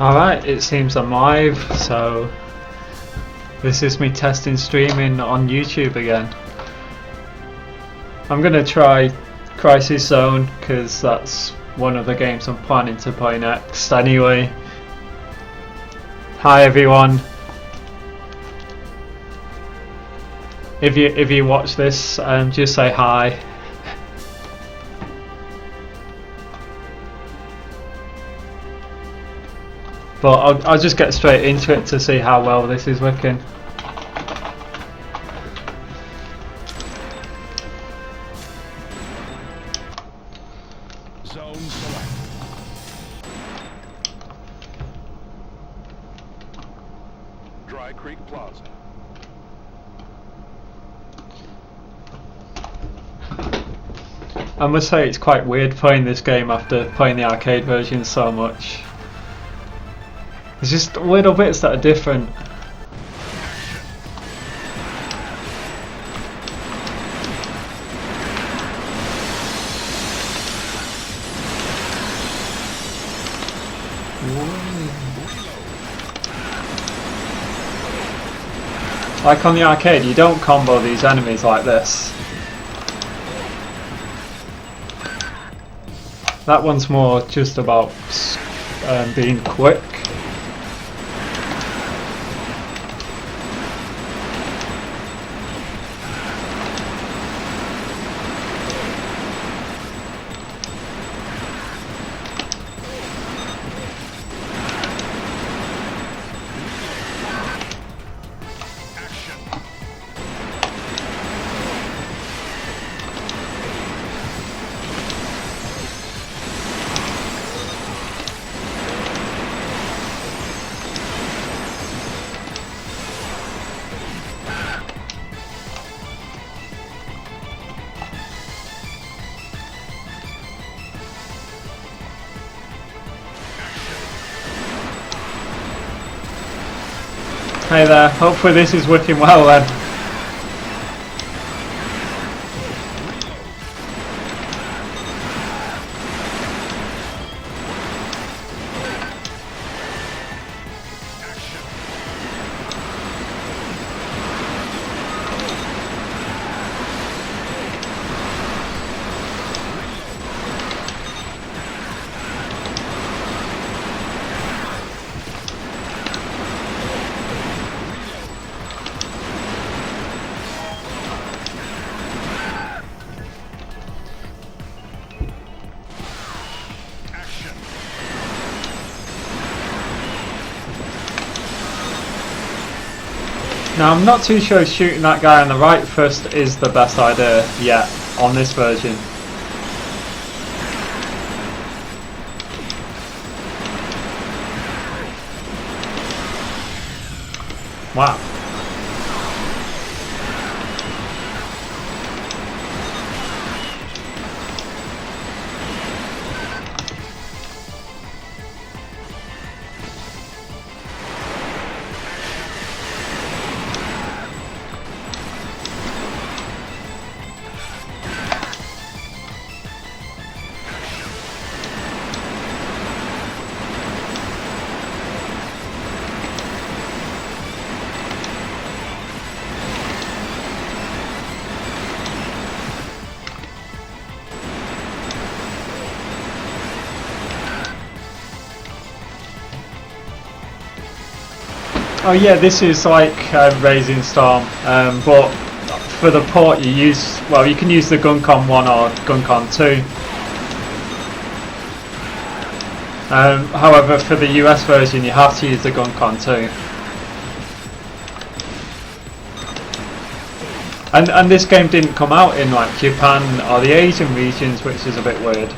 Alright, it seems I'm live, so this is me testing streaming on YouTube again. I'm gonna try Crisis Zone because that's one of the games I'm planning to play next anyway. Hi everyone. If you watch this, just say hi. But I'll just get straight into it to see how well this is working. Zone select. Dry Creek Plaza. I must say it's quite weird playing this game after playing the arcade version so much. There's just little bits that are different. Like on the arcade, you don't combo these enemies like this. That one's more just about being quick. Hey there, hopefully this is working well then. Now I'm not too sure shooting that guy on the right first is the best idea yet on this version. Wow. Oh yeah, this is like Raising Storm, but for the port you use, well, you can use the Guncon 1 or Guncon 2. However, for the US version you have to use the Guncon 2. And this game didn't come out in like Japan or the Asian regions, which is a bit weird.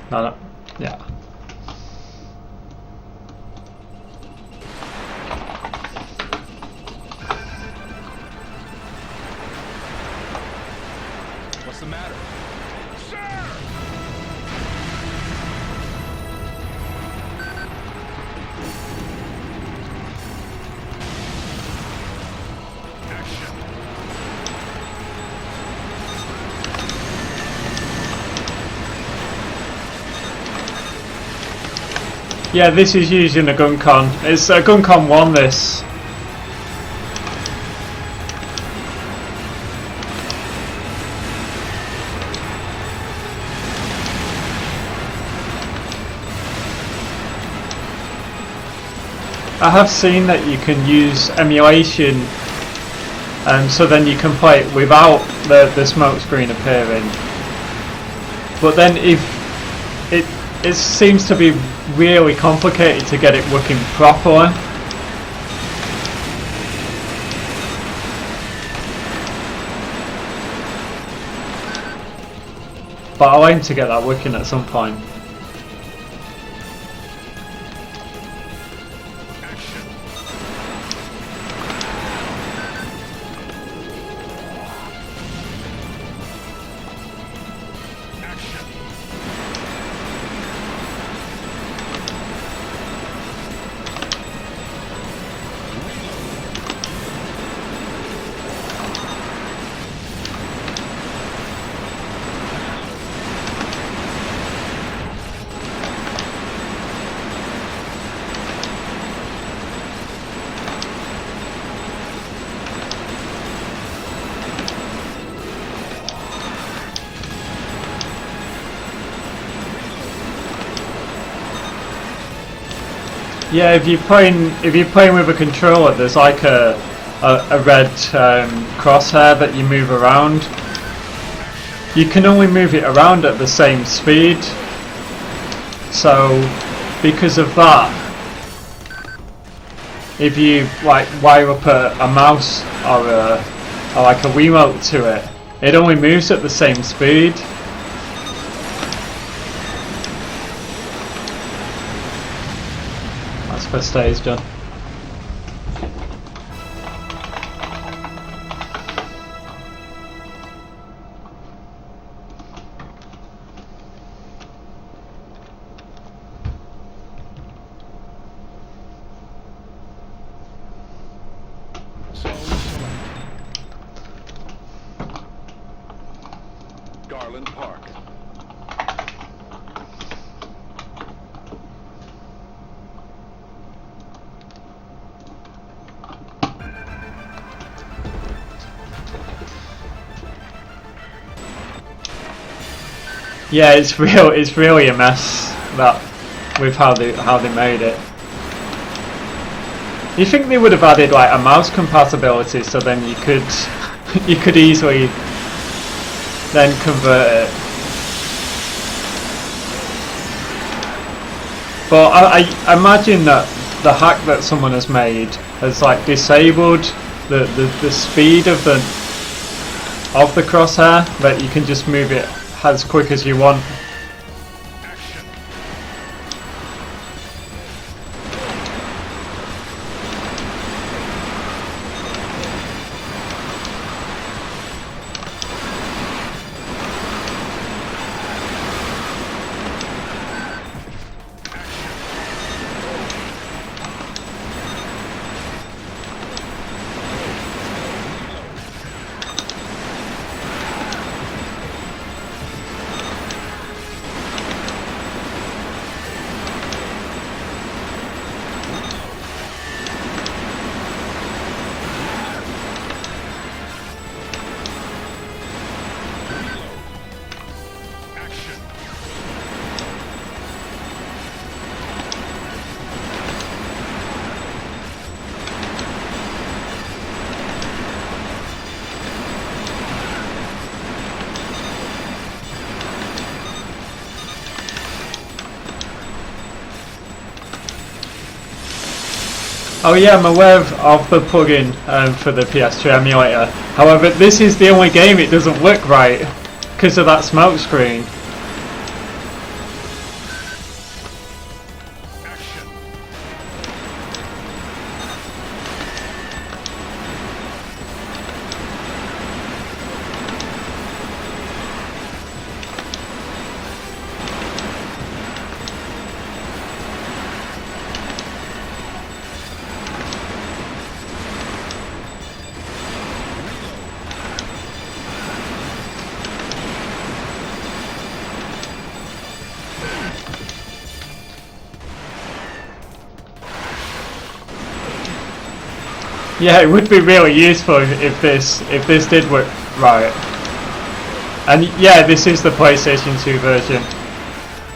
No, yeah. Yeah, this is using a GunCon. It's a GunCon 1, this. I have seen that you can use emulation, so then you can play it without the smoke screen appearing. But then if it seems to be really complicated to get it working properly. But I'll aim to get that working at some point. Yeah, if you're playing with a controller, there's like a red crosshair that you move around. You can only move it around at the same speed. So, because of that, if you like wire up a mouse or like a Wiimote to it, it only moves at the same speed. First stage done. Garland Park. Yeah, it's really a mess that with how they made it. You think they would have added like a mouse compatibility so then you could easily then convert it. But I imagine that the hack that someone has made has like disabled the speed of the crosshair, that you can just move it as quick as you want. Oh yeah, I'm aware of the plugin for the PS2 emulator. However, this is the only game it doesn't work right because of that smoke screen. Yeah, it would be really useful if this did work right. And yeah, this is the PlayStation 2 version.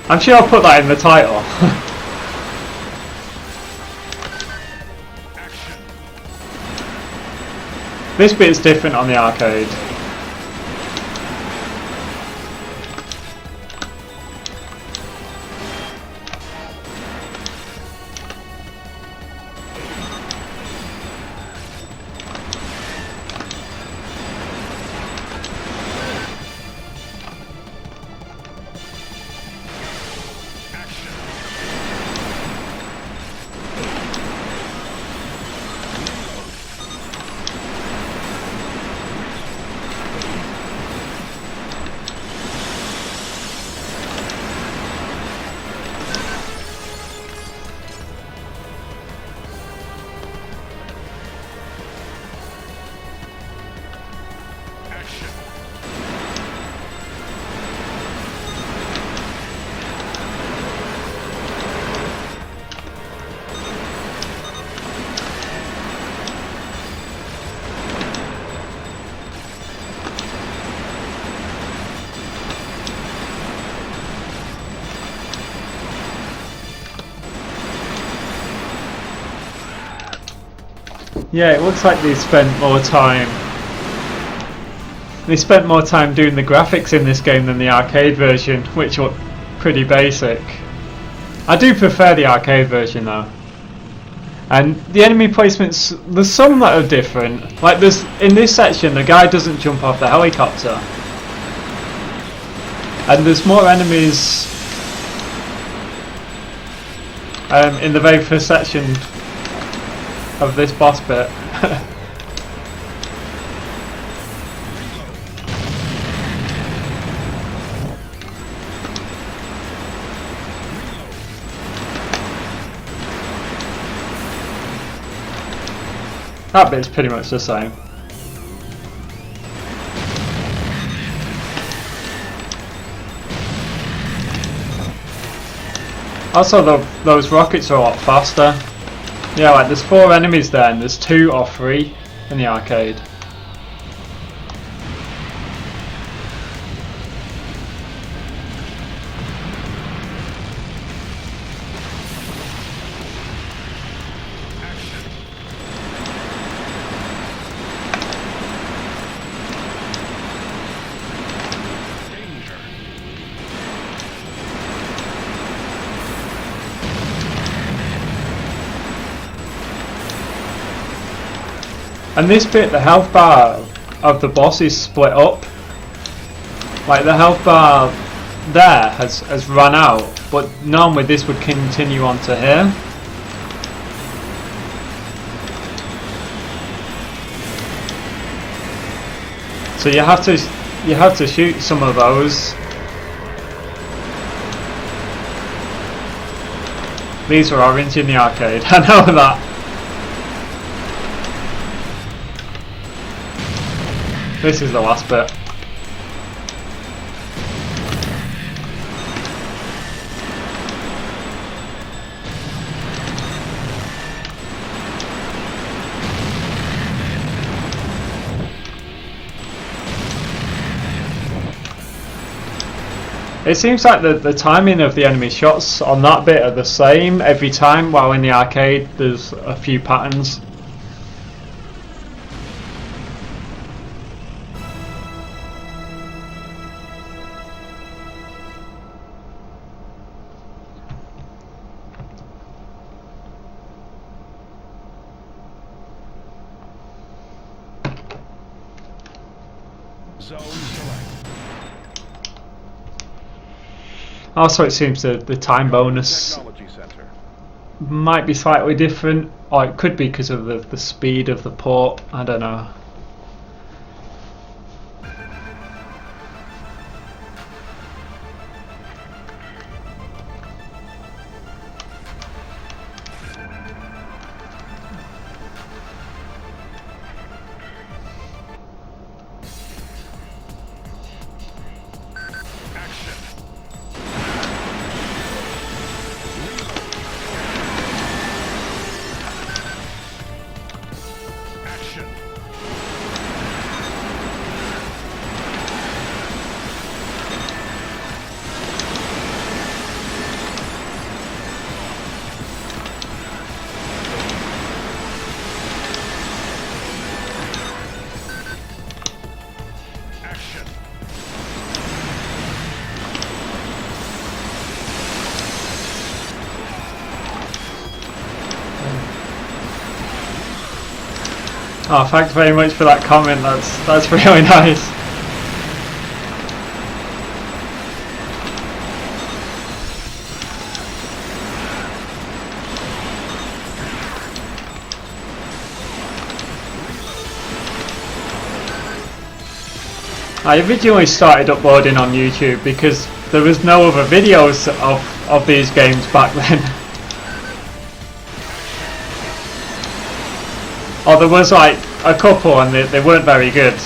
I'm sure I'll put that in the title. This bit's different on the arcade. Yeah, it looks like they spent more time. They spent more time doing the graphics in this game than the arcade version, which looked pretty basic. I do prefer the arcade version though. And the enemy placements, there's some that are different. Like there's in this section, the guy doesn't jump off the helicopter, and there's more enemies in the very first section of this boss bit. That bit's pretty much the same. Also, those rockets are a lot faster. Yeah, like there's 4 enemies there and there's 2 or 3 in the arcade. And this bit, the health bar of the boss is split up. Like the health bar there has run out, but normally this would continue on to here. So you have to shoot some of those. These are orange in the arcade, I know that. This is the last bit. It seems like the timing of the enemy shots on that bit are the same every time, while in the arcade there's a few patterns. Zone select. Also, it seems the time bonus Technology center. might be slightly different, or it could be because of the speed of the port. I don't know. Oh, thanks very much for that comment. That's really nice. I originally started uploading on YouTube because there was no other videos of these games back then. Or there was like a couple and they weren't very good.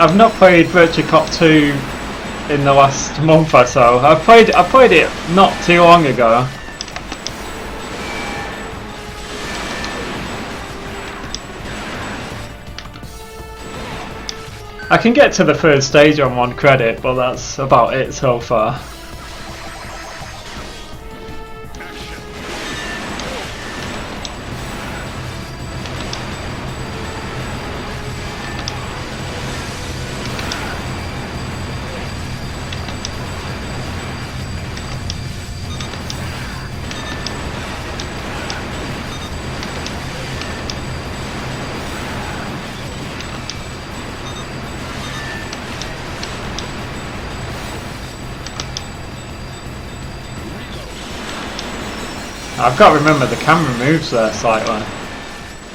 I've not played Virtua Cop 2 in the last month or so. I played it not too long ago. I can get to the third stage on 1 credit, but that's about it so far. I've got to remember the camera moves there slightly.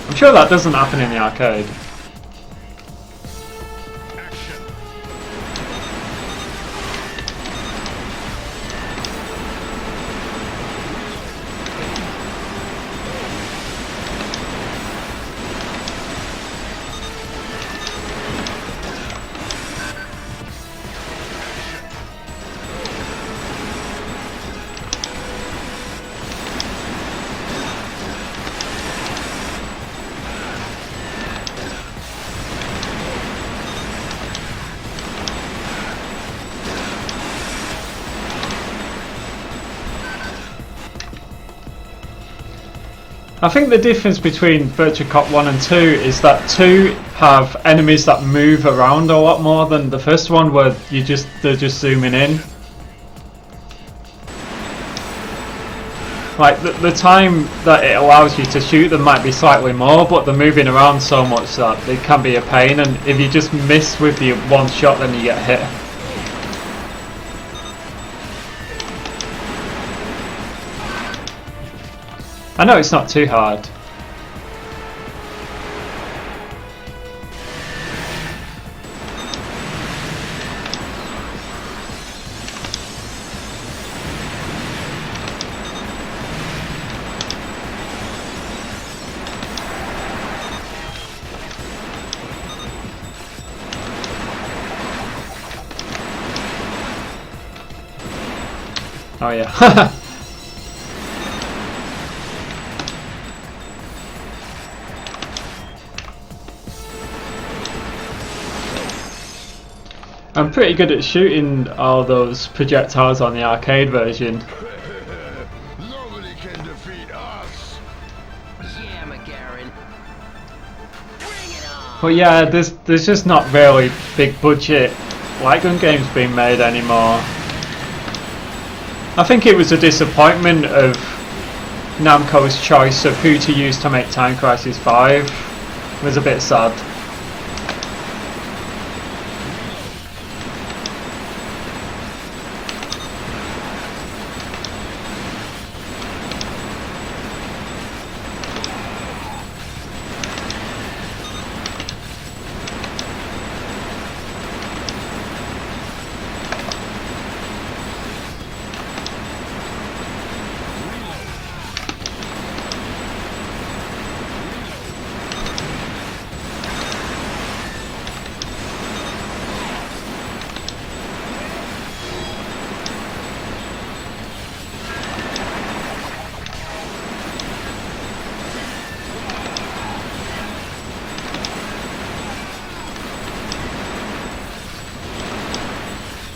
I'm sure that doesn't happen in the arcade. I think the difference between Virtua Cop 1 and 2 is that 2 have enemies that move around a lot more than the first one, where they're just zooming in. Like the time that it allows you to shoot them might be slightly more, but they're moving around so much that it can be a pain, and if you just miss with the one shot then you get hit. I know it's not too hard. Oh yeah. I'm pretty good at shooting all those projectiles on the arcade version. Nobody can defeat us. Yeah, McGarren. Bring it on. But yeah, there's just not really big budget light gun games being made anymore. I think it was a disappointment of Namco's choice of who to use to make Time Crisis 5. It was a bit sad.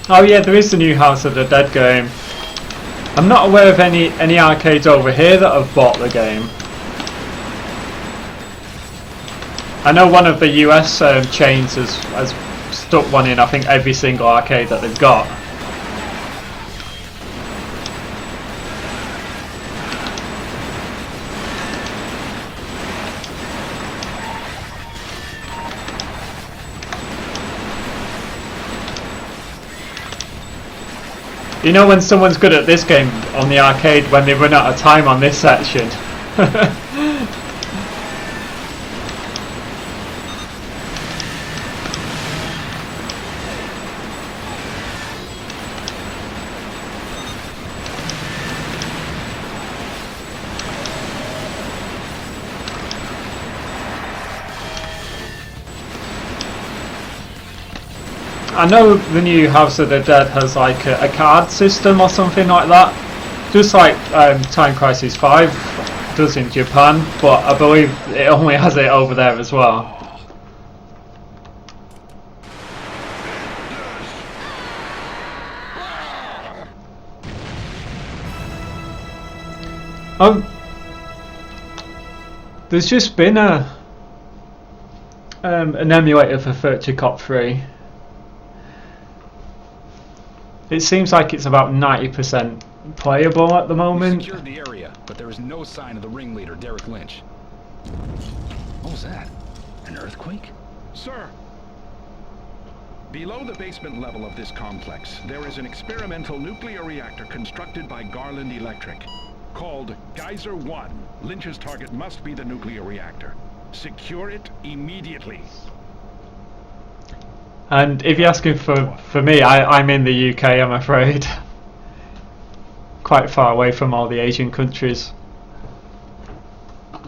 Oh yeah, there is the new House of the Dead game. I'm not aware of any arcades over here that have bought the game. I know one of the US chains has stuck one in, I think, every single arcade that they've got. You know when someone's good at this game on the arcade when they run out of time on this section. I know the new House of the Dead has like a card system or something like that, just like Time Crisis 5 does in Japan, but I believe it only has it over there as well. There's just been an emulator for Virtua Cop 3. It seems like it's about 90% playable at the moment. We secured the area, but there is no sign of the ringleader, Derek Lynch. What was that? An earthquake? Sir! Below the basement level of this complex, there is an experimental nuclear reactor constructed by Garland Electric. Called Geyser 1. Lynch's target must be the nuclear reactor. Secure it immediately. And if you're asking for me, I'm in the UK, I'm afraid. Quite far away from all the Asian countries. I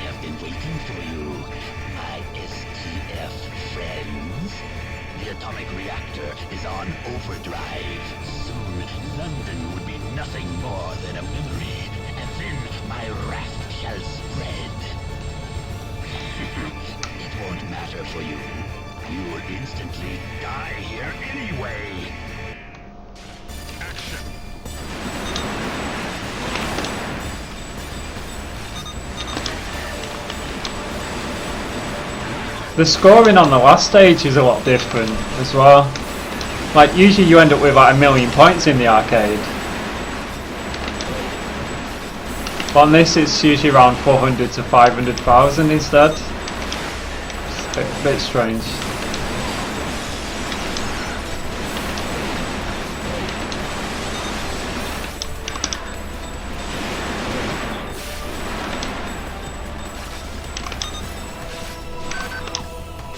have been waiting for you, my STF friends. The atomic reactor is on overdrive. Soon, London would be nothing more than a memory, and then my wrath shall spread. It won't matter for you. You will instantly die here anyway. Action! The scoring on the last stage is a lot different as well. Like usually you end up with like 1,000,000 points in the arcade. But on this it's usually around 400 to 500,000 instead. It's a bit strange.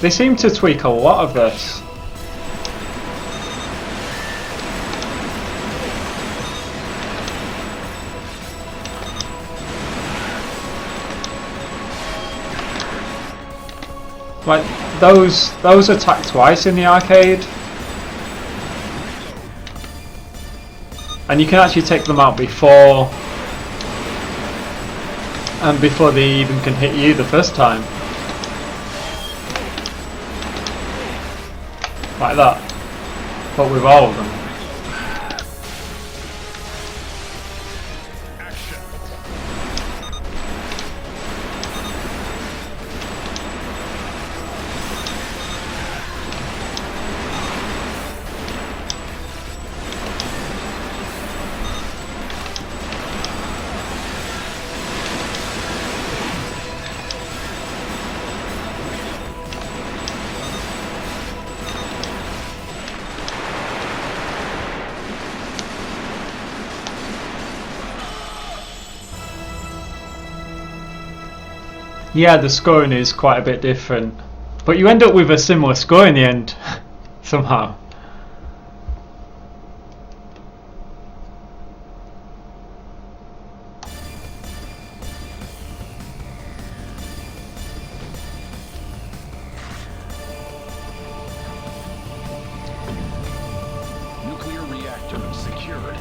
They seem to tweak a lot of this. Like those attack twice in the arcade, and you can actually take them out before they even can hit you the first time. Like that, but with all of them. Yeah, the scoring is quite a bit different, but you end up with a similar score in the end, somehow. Nuclear reactor secured.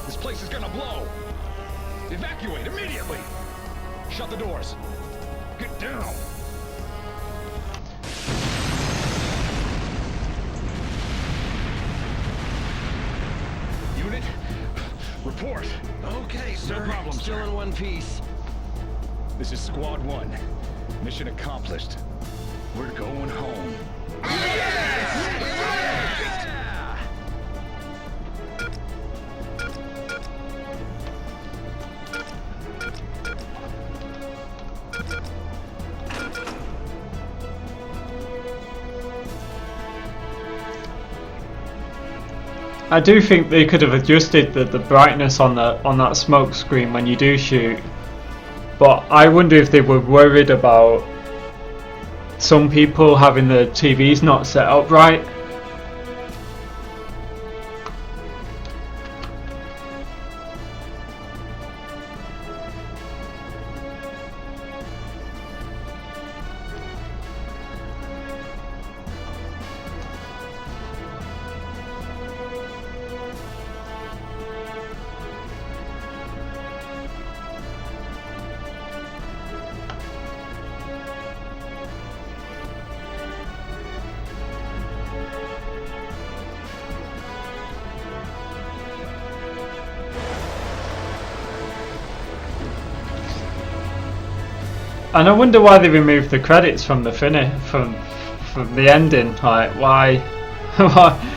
This place is gonna blow! Evacuate immediately! Shut the doors. Get down! Unit, report. Okay, sir. No problem, Still sir. in one piece. This is Squad 1. Mission accomplished. We're going home. I do think they could have adjusted the brightness on that smoke screen when you do shoot, but I wonder if they were worried about some people having the TVs not set up right. And I wonder why they removed the credits from the finish, from the ending. Like, why? Why?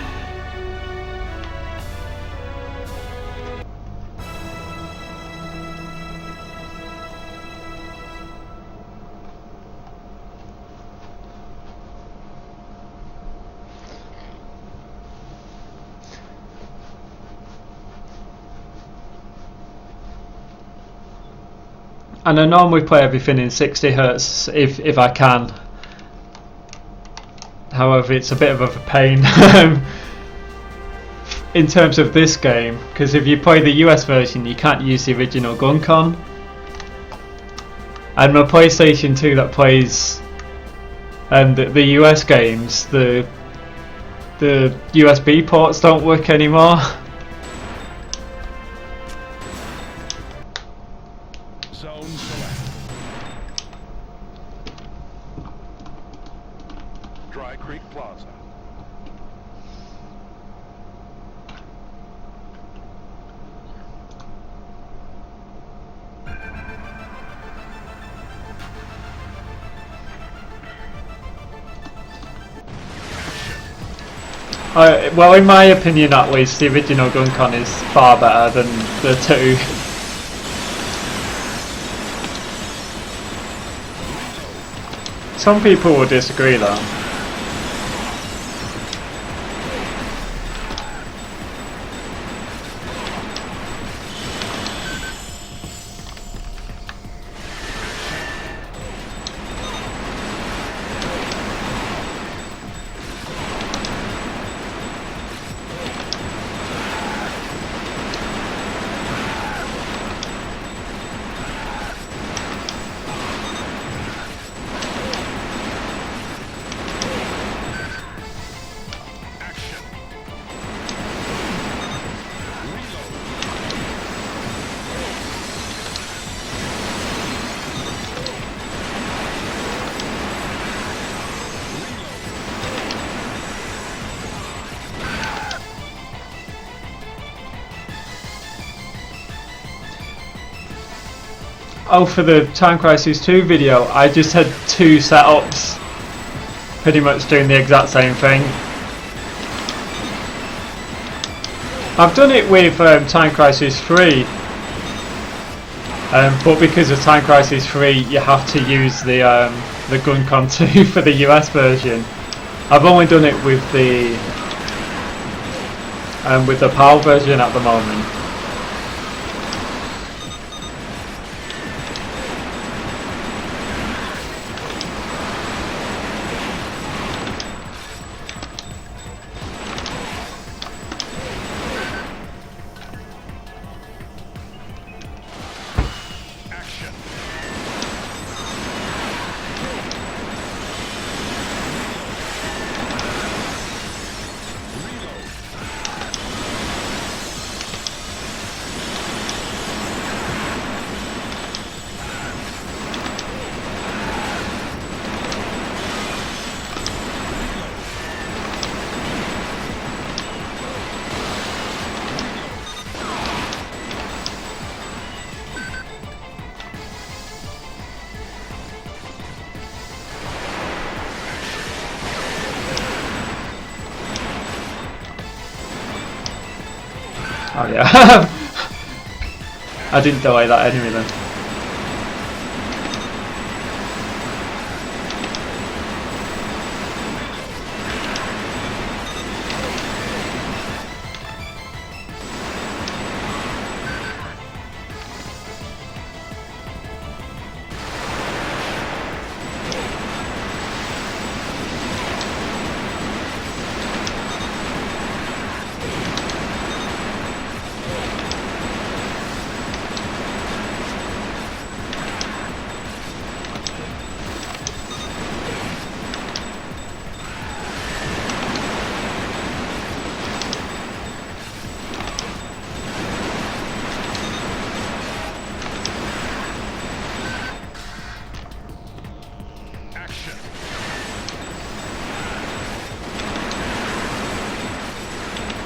And I normally play everything in 60 Hz if I can. However, it's a bit of a pain in terms of this game, because if you play the US version you can't use the original gun con. And my PlayStation 2 that plays the US games, the USB ports don't work anymore. Zone select. Dry Creek Plaza. Well, in my opinion at least, the original gun con is far better than the two. Some people will disagree though. Oh, for the Time Crisis 2 video, I just had two setups, pretty much doing the exact same thing. I've done it with Time Crisis 3, but because of Time Crisis 3 you have to use the Gun Con 2 for the US version. I've only done it with the PAL version at the moment. Oh yeah. I didn't delay that enemy then.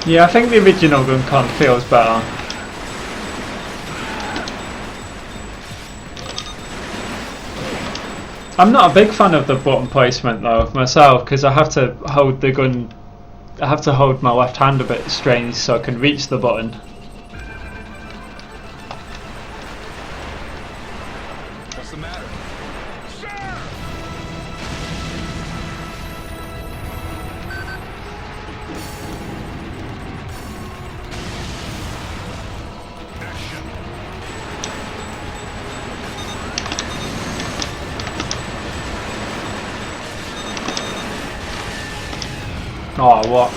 Yeah, I think the original gun con feels better. I'm not a big fan of the button placement though myself, because I have to hold the gun. I have to hold my left hand a bit strange so I can reach the button. What's the matter? Oh, what?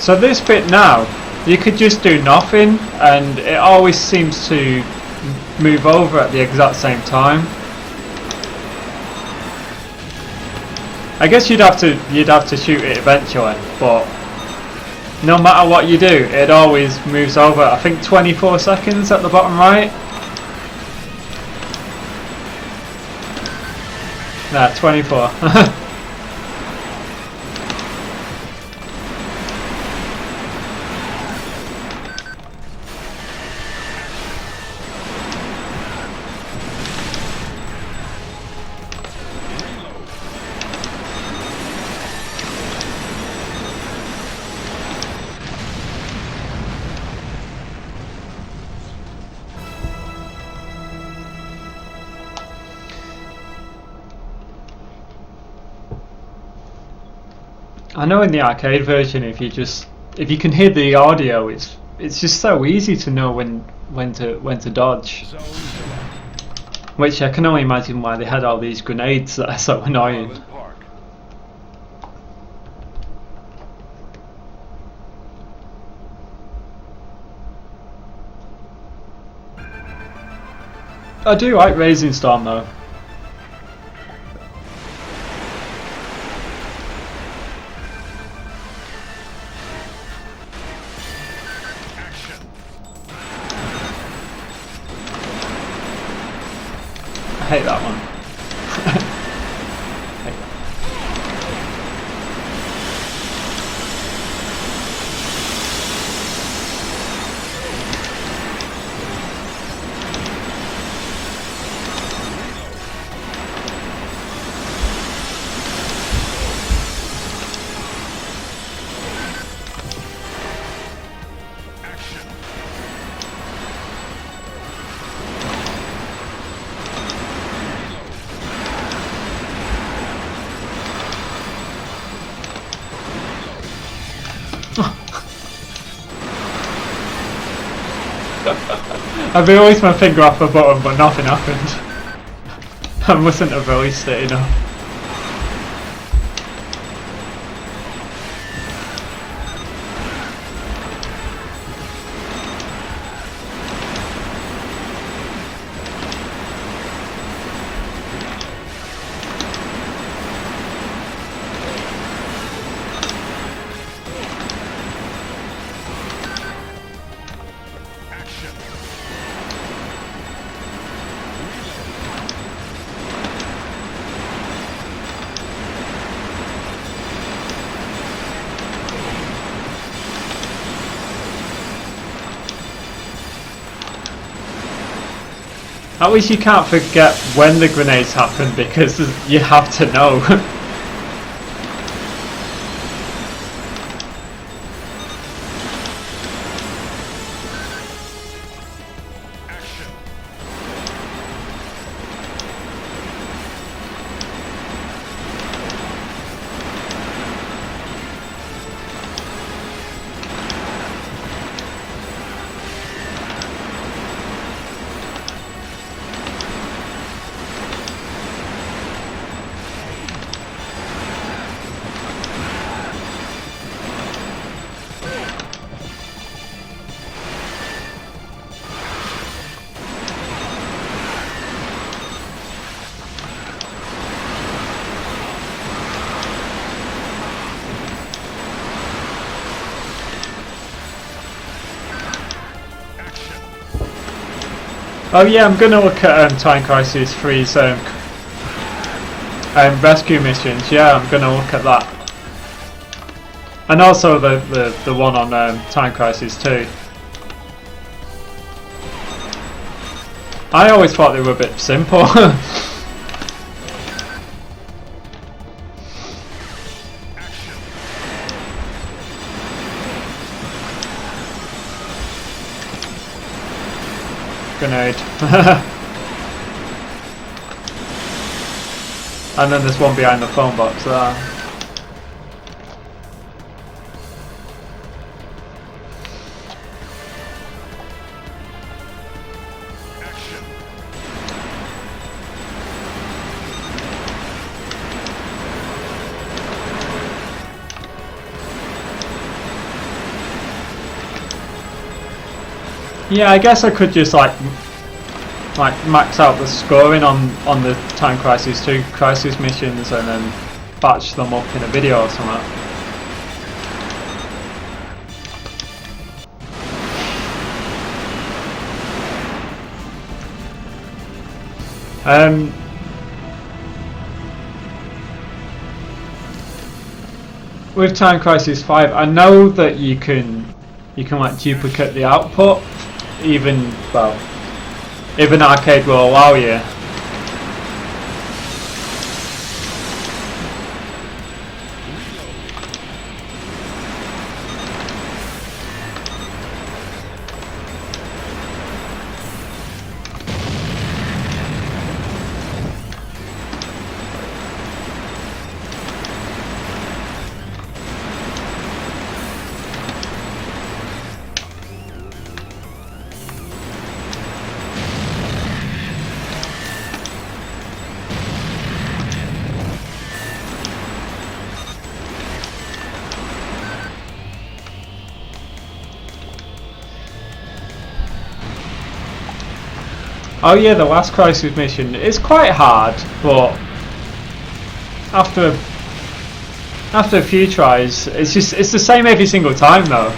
So this bit now, you could just do nothing and it always seems to move over at the exact same time. I guess you'd have to shoot it eventually, but no matter what you do, it always moves over. I think 24 seconds at the bottom right. Nah, 24. I know in the arcade version, if you can hear the audio, it's just so easy to know when to dodge. Which I can only imagine why they had all these grenades that are so annoying. I do like Raising Storm though. I hate that one. I've released my finger off the button, but nothing happened. I mustn't have released it enough. At least you can't forget when the grenades happen because you have to know. Oh yeah, I'm gonna look at Time Crisis 3's rescue missions. Yeah, I'm gonna look at that, and also the one on Time Crisis 2. I always thought they were a bit simple. Grenade. And then there's one behind the phone box there. Yeah, I guess I could just like max out the scoring on the Time Crisis 2 Crisis missions and then batch them up in a video or something. With Time Crisis 5, I know that you can like duplicate the output. Even arcade will allow you. Oh yeah, the last Crisis mission is quite hard, but after a few tries, it's the same every single time though.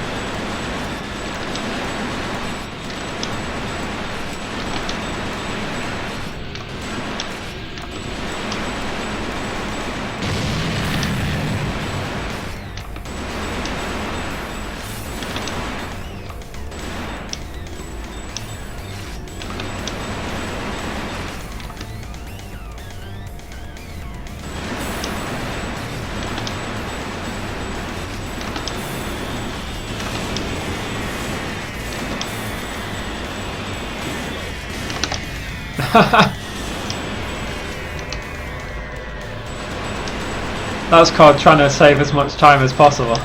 That's called trying to save as much time as possible.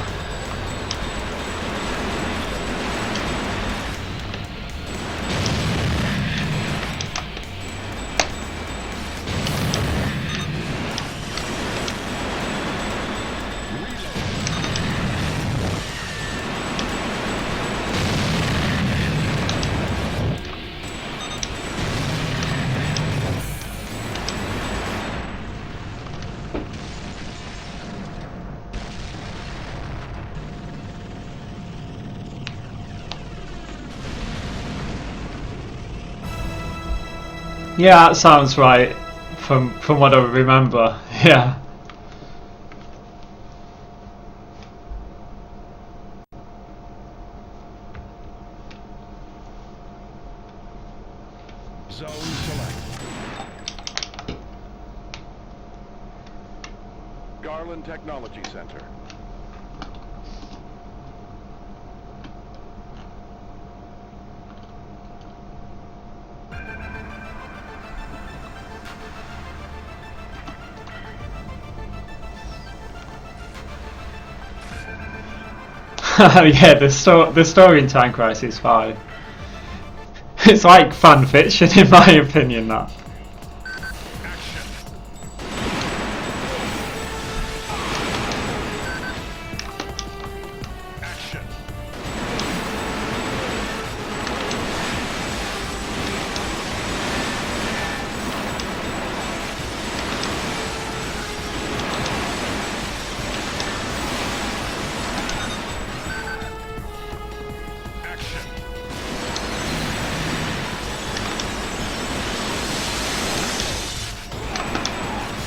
Yeah, that sounds right from what I remember. Yeah. Zone select. Garland Technology Center. Yeah, the story in Time Crisis 5. It's like fan fiction in my opinion, that. Action.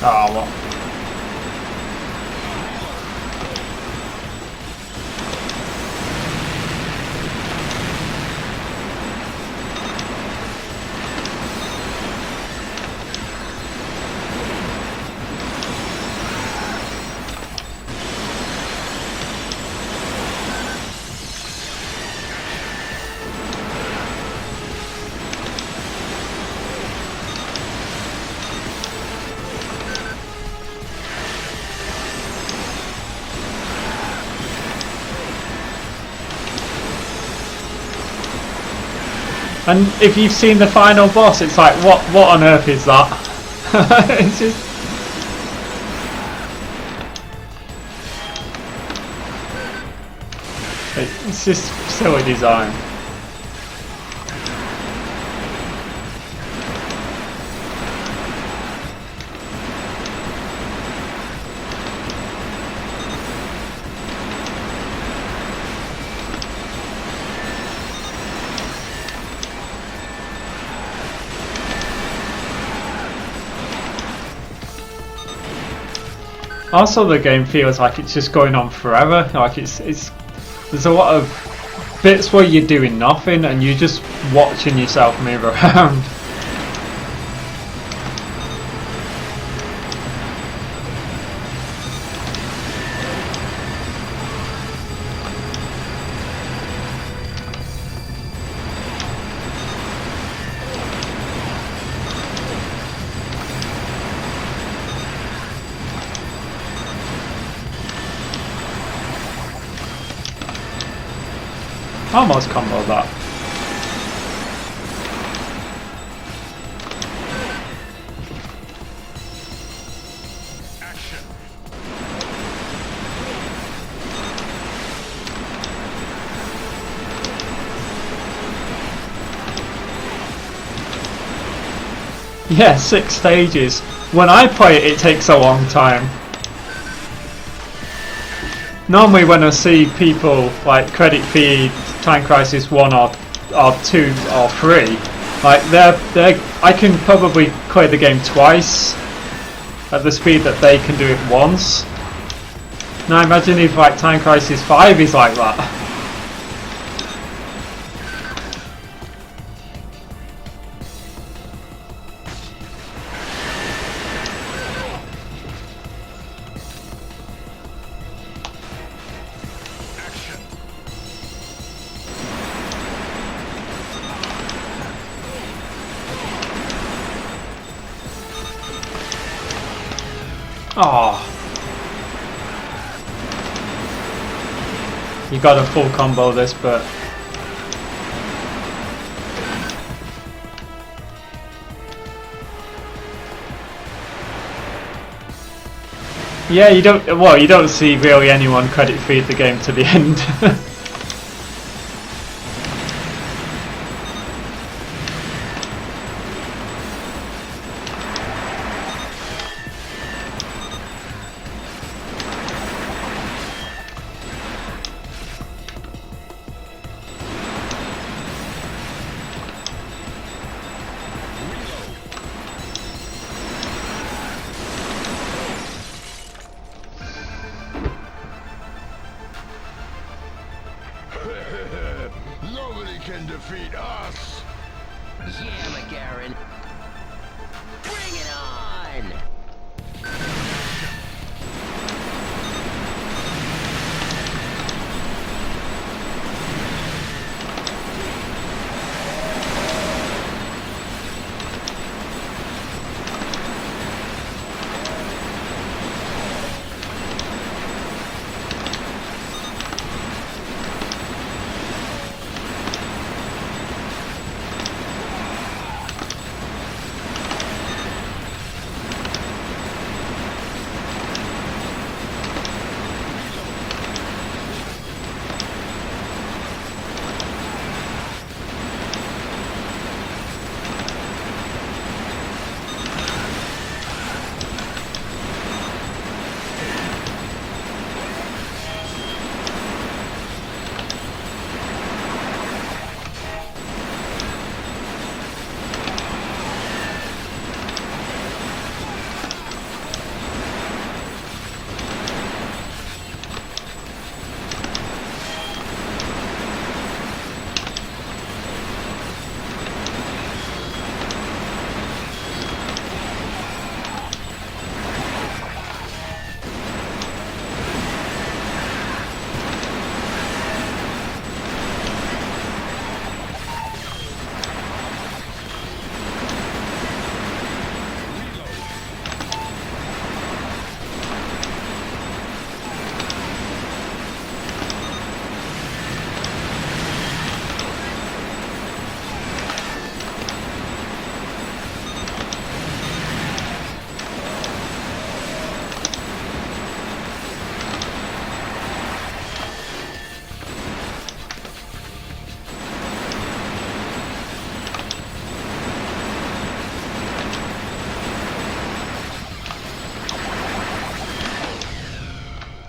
Oh, well. And if you've seen the final boss, it's like, what on earth is that? It's just... It's just silly design. Also, the game feels like it's just going on forever. Like it's there's a lot of bits where you're doing nothing and you're just watching yourself move around. Almost comboed that. Action. Yeah, 6 stages. When I play it, it takes a long time. Normally when I see people like credit feed Time Crisis 1 or 2 or 3, like I can probably play the game twice at the speed that they can do it once. Now imagine if like Time Crisis 5 is like that. Oh, you got a full combo this, but yeah, you don't see really anyone credit feed the game to the end. defeat us. Yeah, McGarren. Bring it on!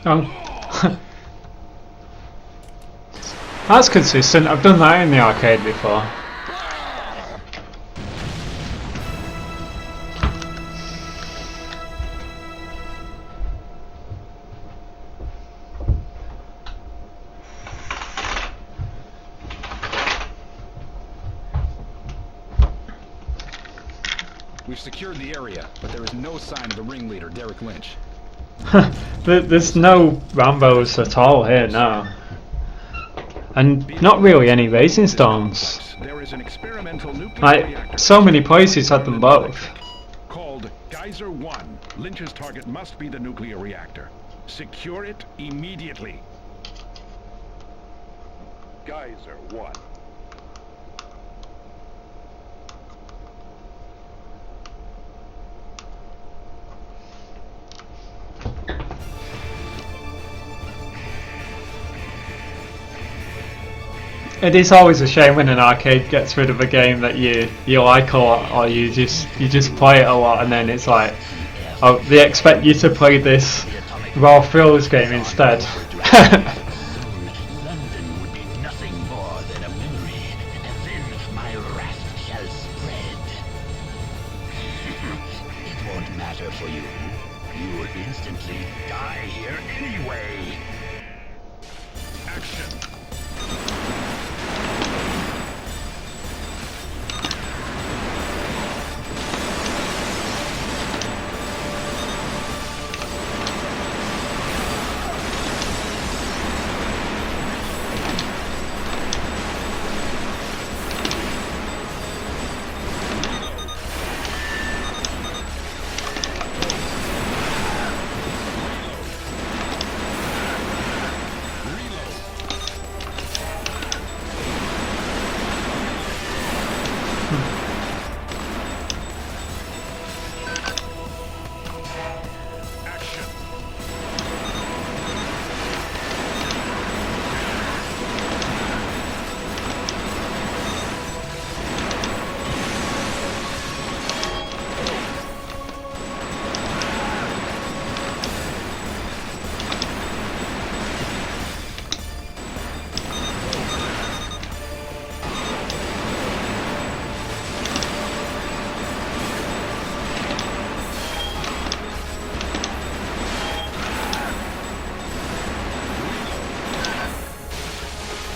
Oh. That's consistent. I've done that in the arcade before. We've secured the area, but there is no sign of the ringleader, Derek Lynch. There's no Rambos at all here now. And not really any racing stones. There is an experimental nuclear Like, reactor so many places had them both. called Geyser 1. Lynch's target must be the nuclear reactor. Secure it immediately. Geyser 1. It is always a shame when an arcade gets rid of a game that you like a lot, or you just play it a lot, and then it's like, oh, they expect you to play this Raw Thrills game instead. London would be nothing more than a memory, and then my wrath shall spread. It won't matter for you. You will instantly die here anyway. Action.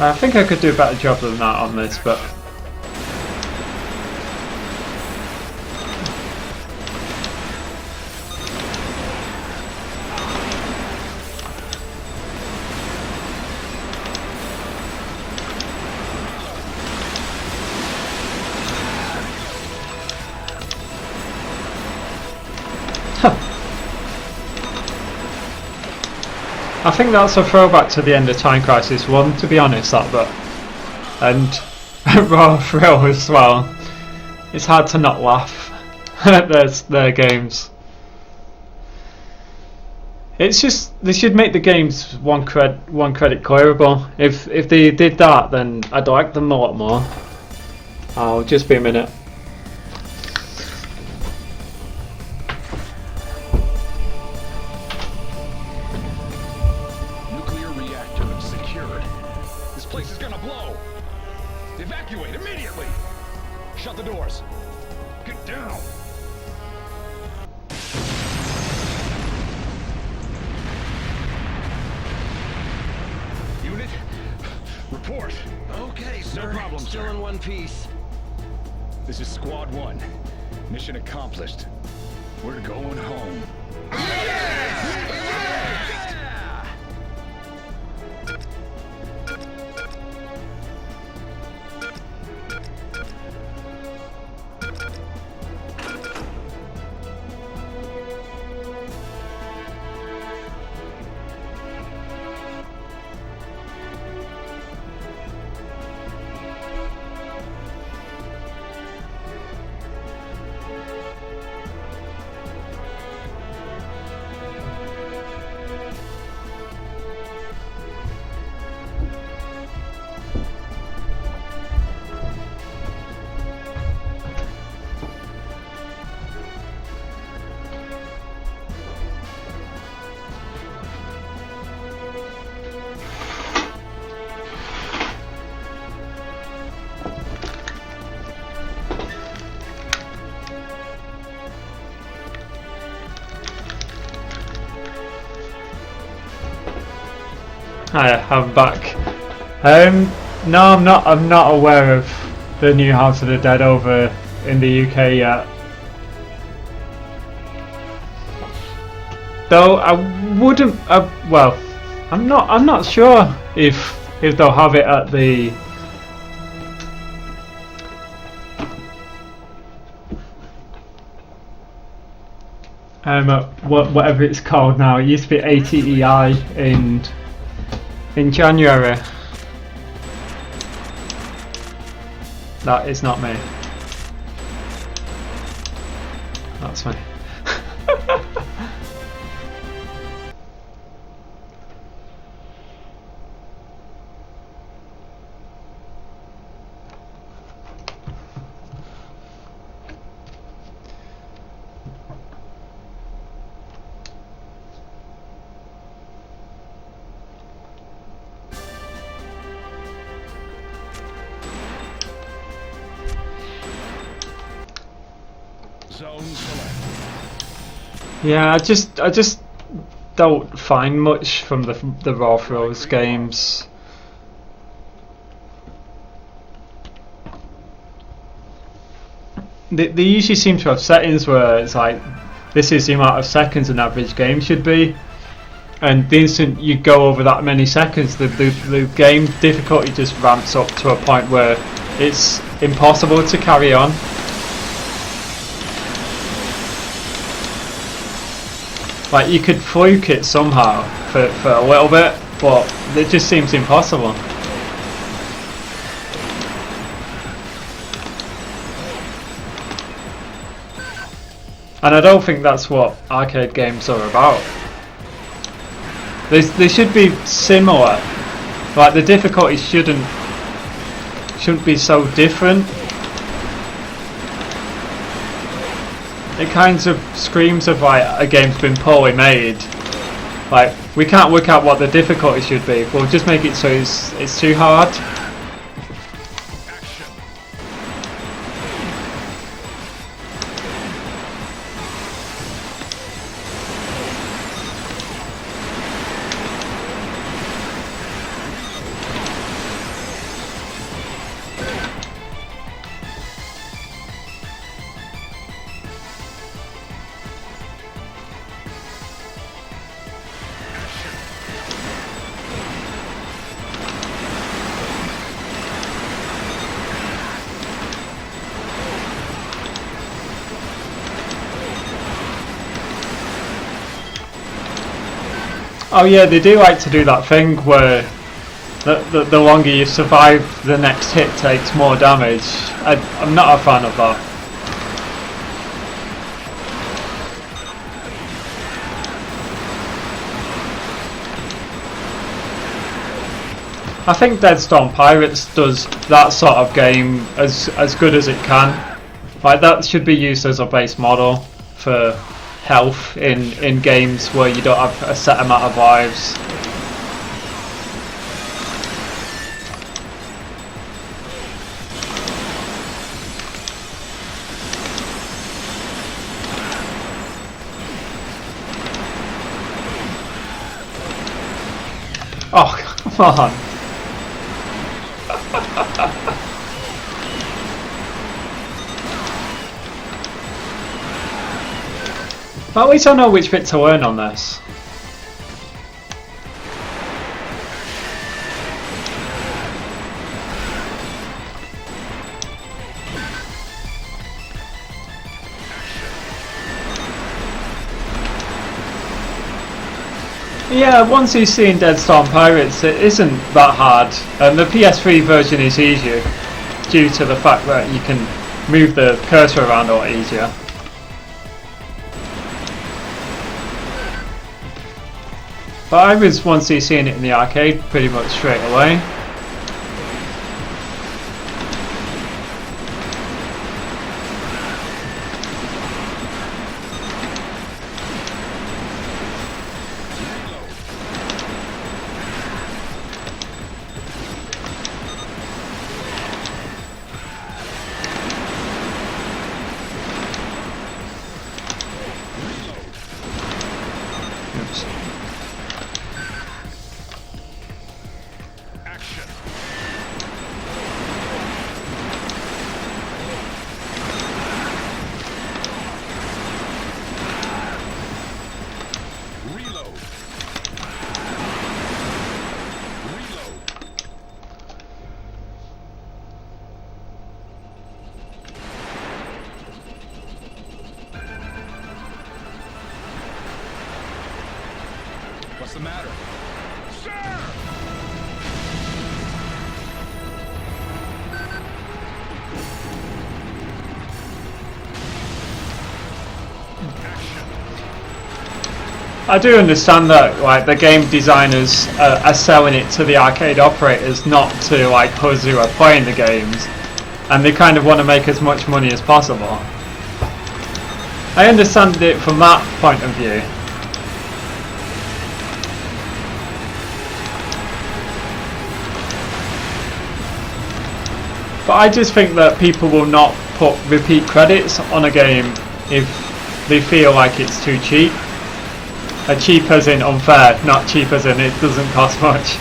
I think I could do a better job than that on this, but I think that's a throwback to the end of Time Crisis 1, to be honest, that bit. And Raw Thrill as well. It's hard to not laugh at their games. It's just, they should make the games one credit clearable. If they did that, then I'd like them a lot more. I'll just be a minute. Evacuate immediately! Shut the doors! Get down! Unit, report! Okay, sir. No problem, Still sir. in one piece. This is Squad 1. Mission accomplished. We're going home. Hiya, I'm back. No, I'm not aware of the new House of the Dead over in the UK yet. Though I wouldn't. Well, I'm not sure if they'll have it at the. Whatever it's called now. It used to be ATEI in January. That is not me. That's me. Zone select. Yeah, I just don't find much from the Raw Throws games. They usually seem to have settings where it's like, this is the amount of seconds an average game should be, and the instant you go over that many seconds, the game difficulty just ramps up to a point where it's impossible to carry on. Like, you could fluke it somehow for a little bit, but it just seems impossible. And I don't think that's what arcade games are about. They should be similar. Like, the difficulty shouldn't be so different. It kind of screams of like a game's been poorly made. Like, we can't work out what the difficulty should be. We'll just make it so it's too hard. Oh yeah, they do like to do that thing where the longer you survive, the next hit takes more damage. I'm not a fan of that. I think Dead Storm Pirates does that sort of game as good as it can. Like, that should be used as a base model for health in games where you don't have a set amount of lives. Oh, come on. But at least I know which bit to learn on this. Yeah, once you've seen Dead Storm Pirates, it isn't that hard. The PS3 version is easier due to the fact that you can move the cursor around a lot easier. But I was once seeing it in the arcade pretty much straight away. Oops. What's the matter? I do understand that, like, the game designers are selling it to the arcade operators, not to like us who are playing the games, and they kind of want to make as much money as possible. I understand it from that point of view. But I just think that people will not put repeat credits on a game if they feel like it's too cheap. Cheap as in unfair, not cheap as in it doesn't cost much.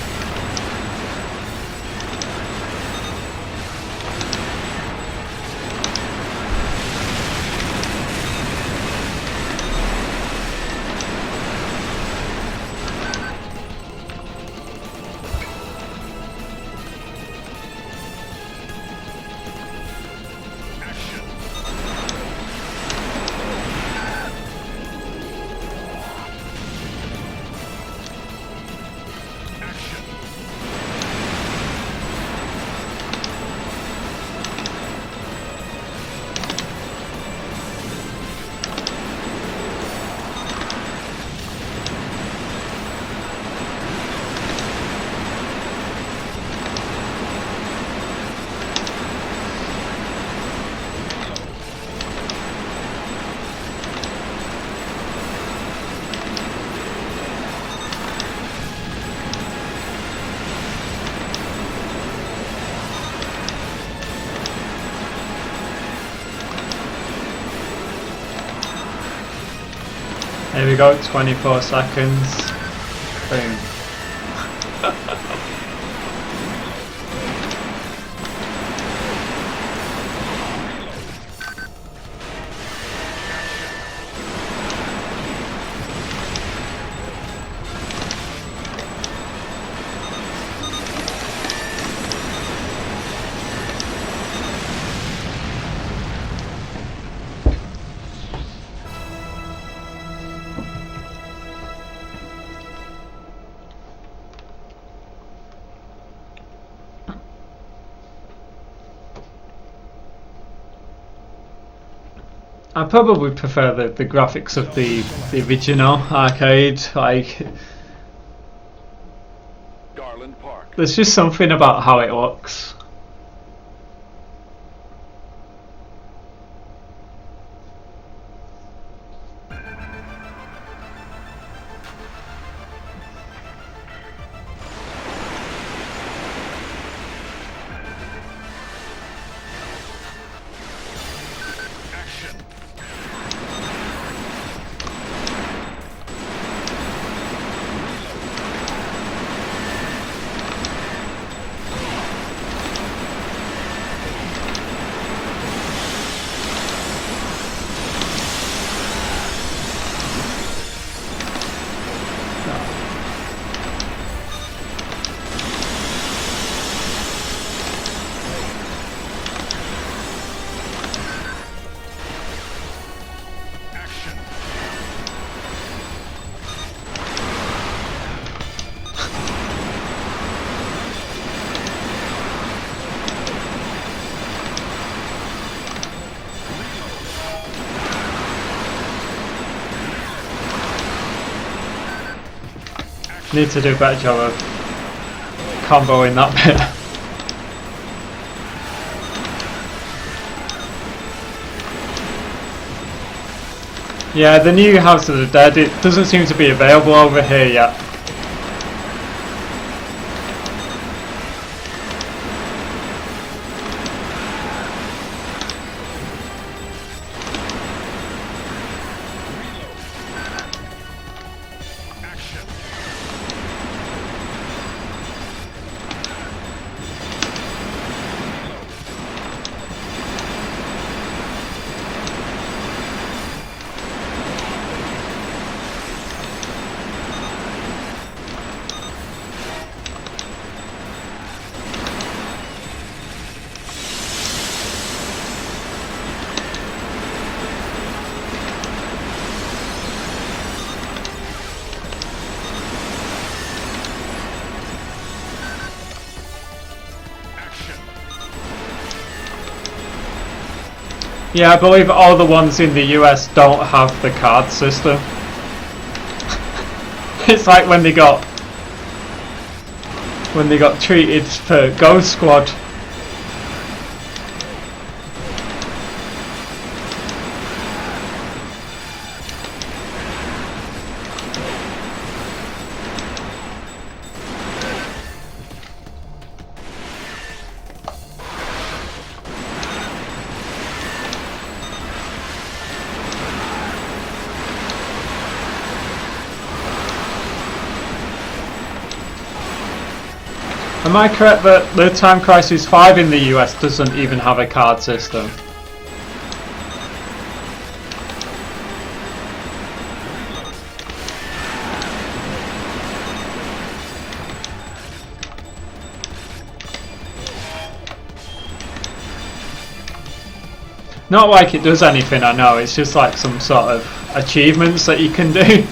Here we go, 24 seconds. Boom. I probably prefer the graphics of the original arcade. Like, Garland Park. there's just something about how it looks. Action. Action. Need to do a better job of comboing that bit. Yeah, the new House of the Dead, it doesn't seem to be available over here yet. Action. Action. Yeah, I believe all the ones in the US don't have the card system. It's like when they got treated for Ghost Squad. Am I correct that the Time Crisis 5 in the US doesn't even have a card system? Not like it does anything, I know, it's just like some sort of achievements that you can do.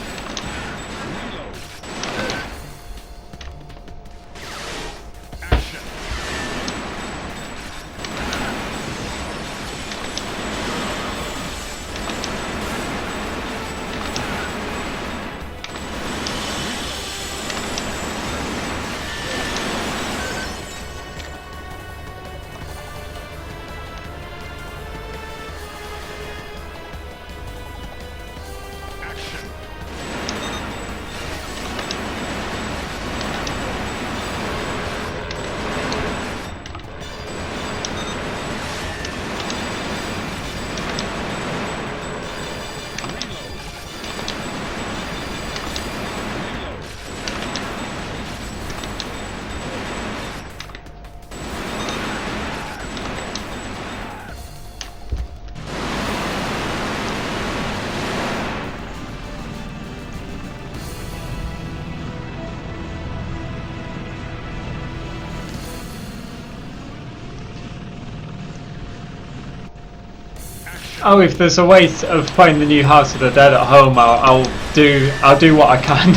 Oh, if there's a way of playing the new House of the Dead at home, I'll do what I can.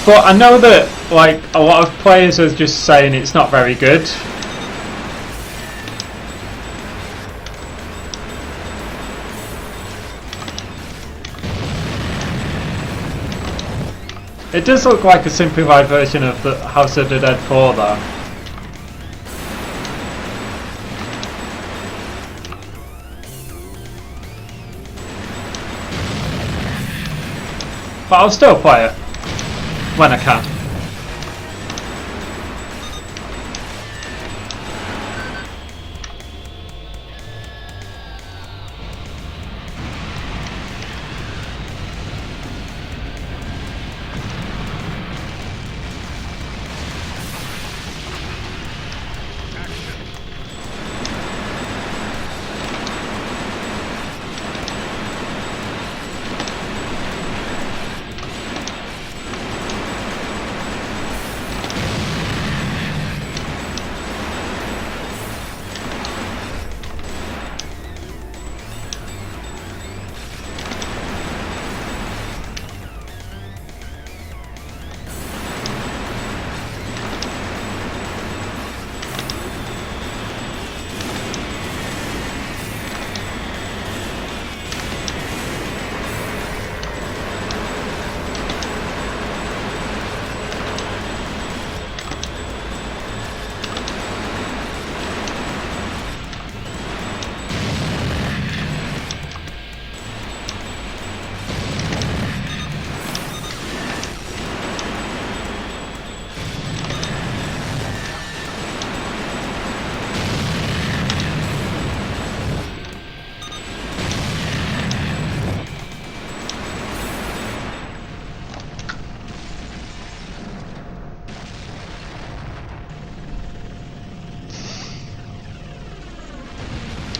But I know that like a lot of players are just saying it's not very good. It does look like a simplified version of the House of the Dead 4 though. But I'll still play it when I can.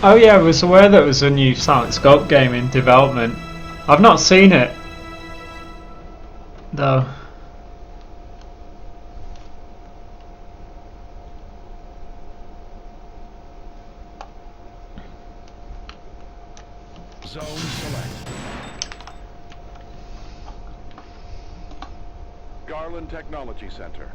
Oh yeah, I was aware there was a new Silent Scope game in development. I've not seen it though. Zone select. Garland Technology Center.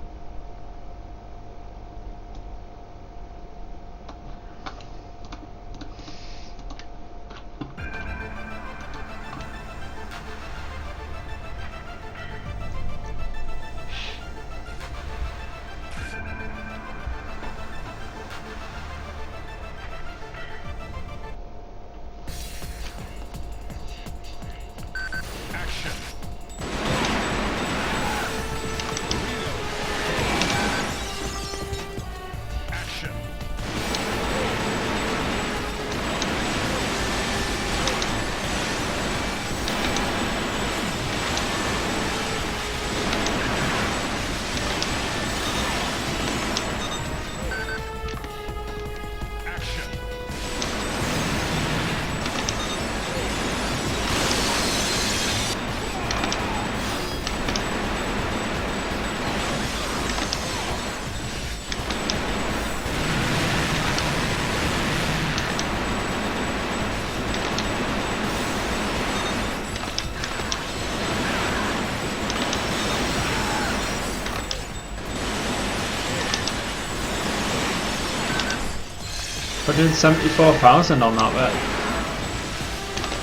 $174,000 on that bit.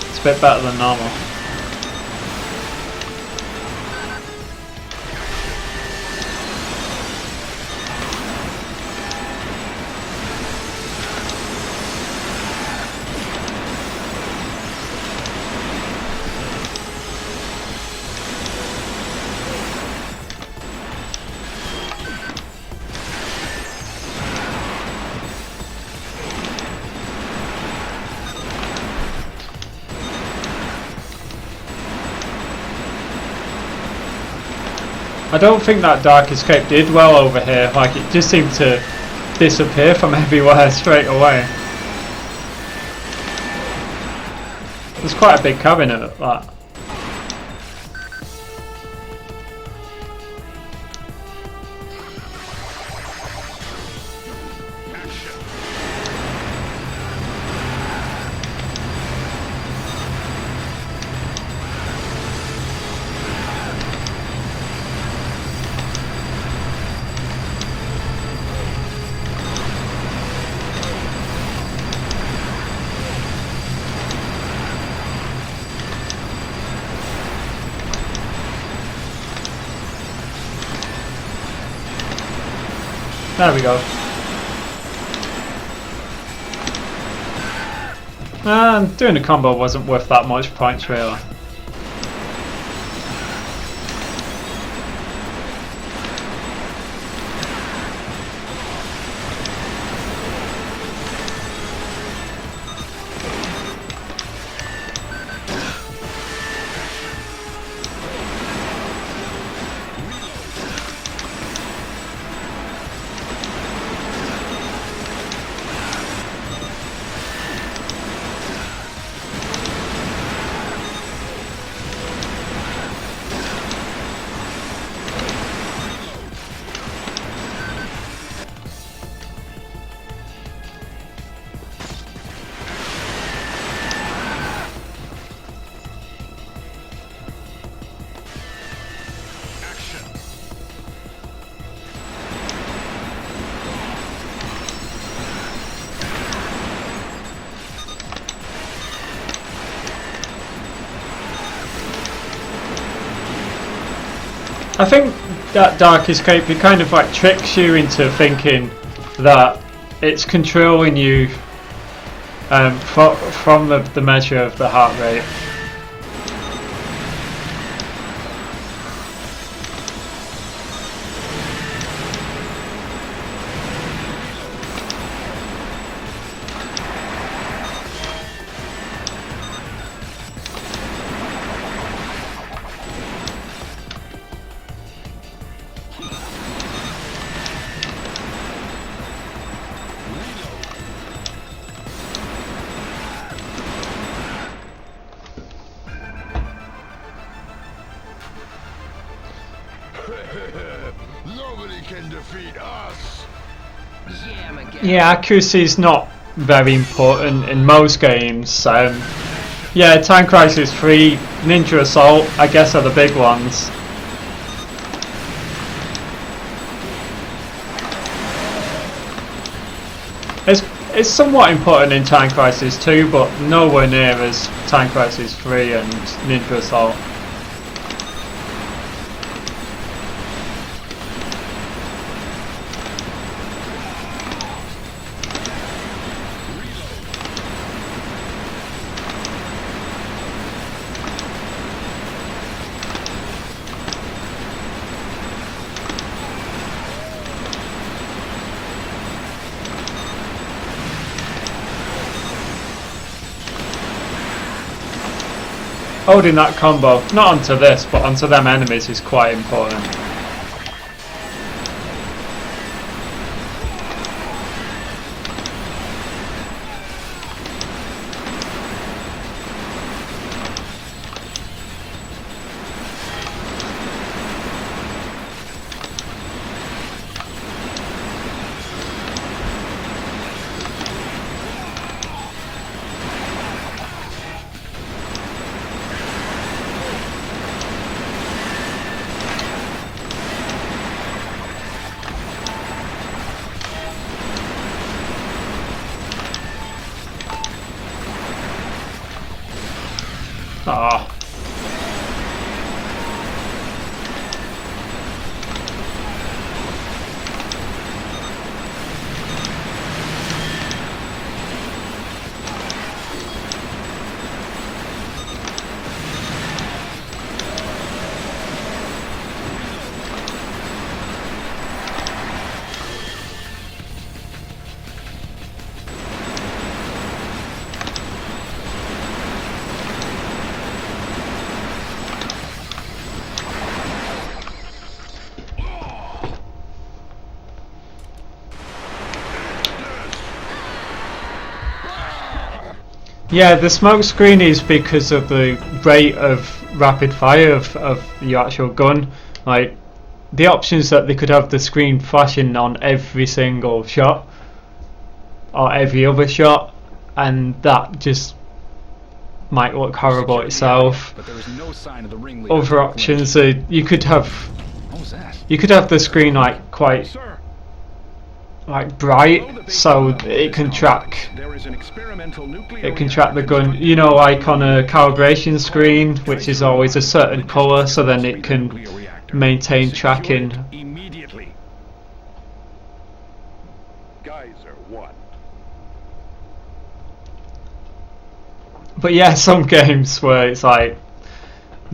It's a bit better than normal. I don't think that Dark Escape did well over here, like it just seemed to disappear from everywhere straight away. There's quite a big cabinet at that. There we go. And doing a combo wasn't worth that much points really. I think that Dark Escape, it kind of like tricks you into thinking that it's controlling you from the measure of the heart rate. Nobody can defeat us. Yeah, accuracy is not very important in most games. Yeah, Time Crisis 3, Ninja Assault, I guess are the big ones. It's somewhat important in Time Crisis 2, but nowhere near as Time Crisis 3 and Ninja Assault. Holding that combo, not onto this, but onto them enemies is quite important. Ah. Yeah, the smoke screen is because of the rate of rapid fire of your actual gun. Like, the options that they could have the screen flashing on every single shot or every other shot, and that just might look horrible itself. But there is no sign of the ringleader. Other options, you could have the screen like quite like bright, so it can track the gun, you know, like on a calibration screen, which is always a certain colour, so then it can maintain tracking. But yeah, some games where it's like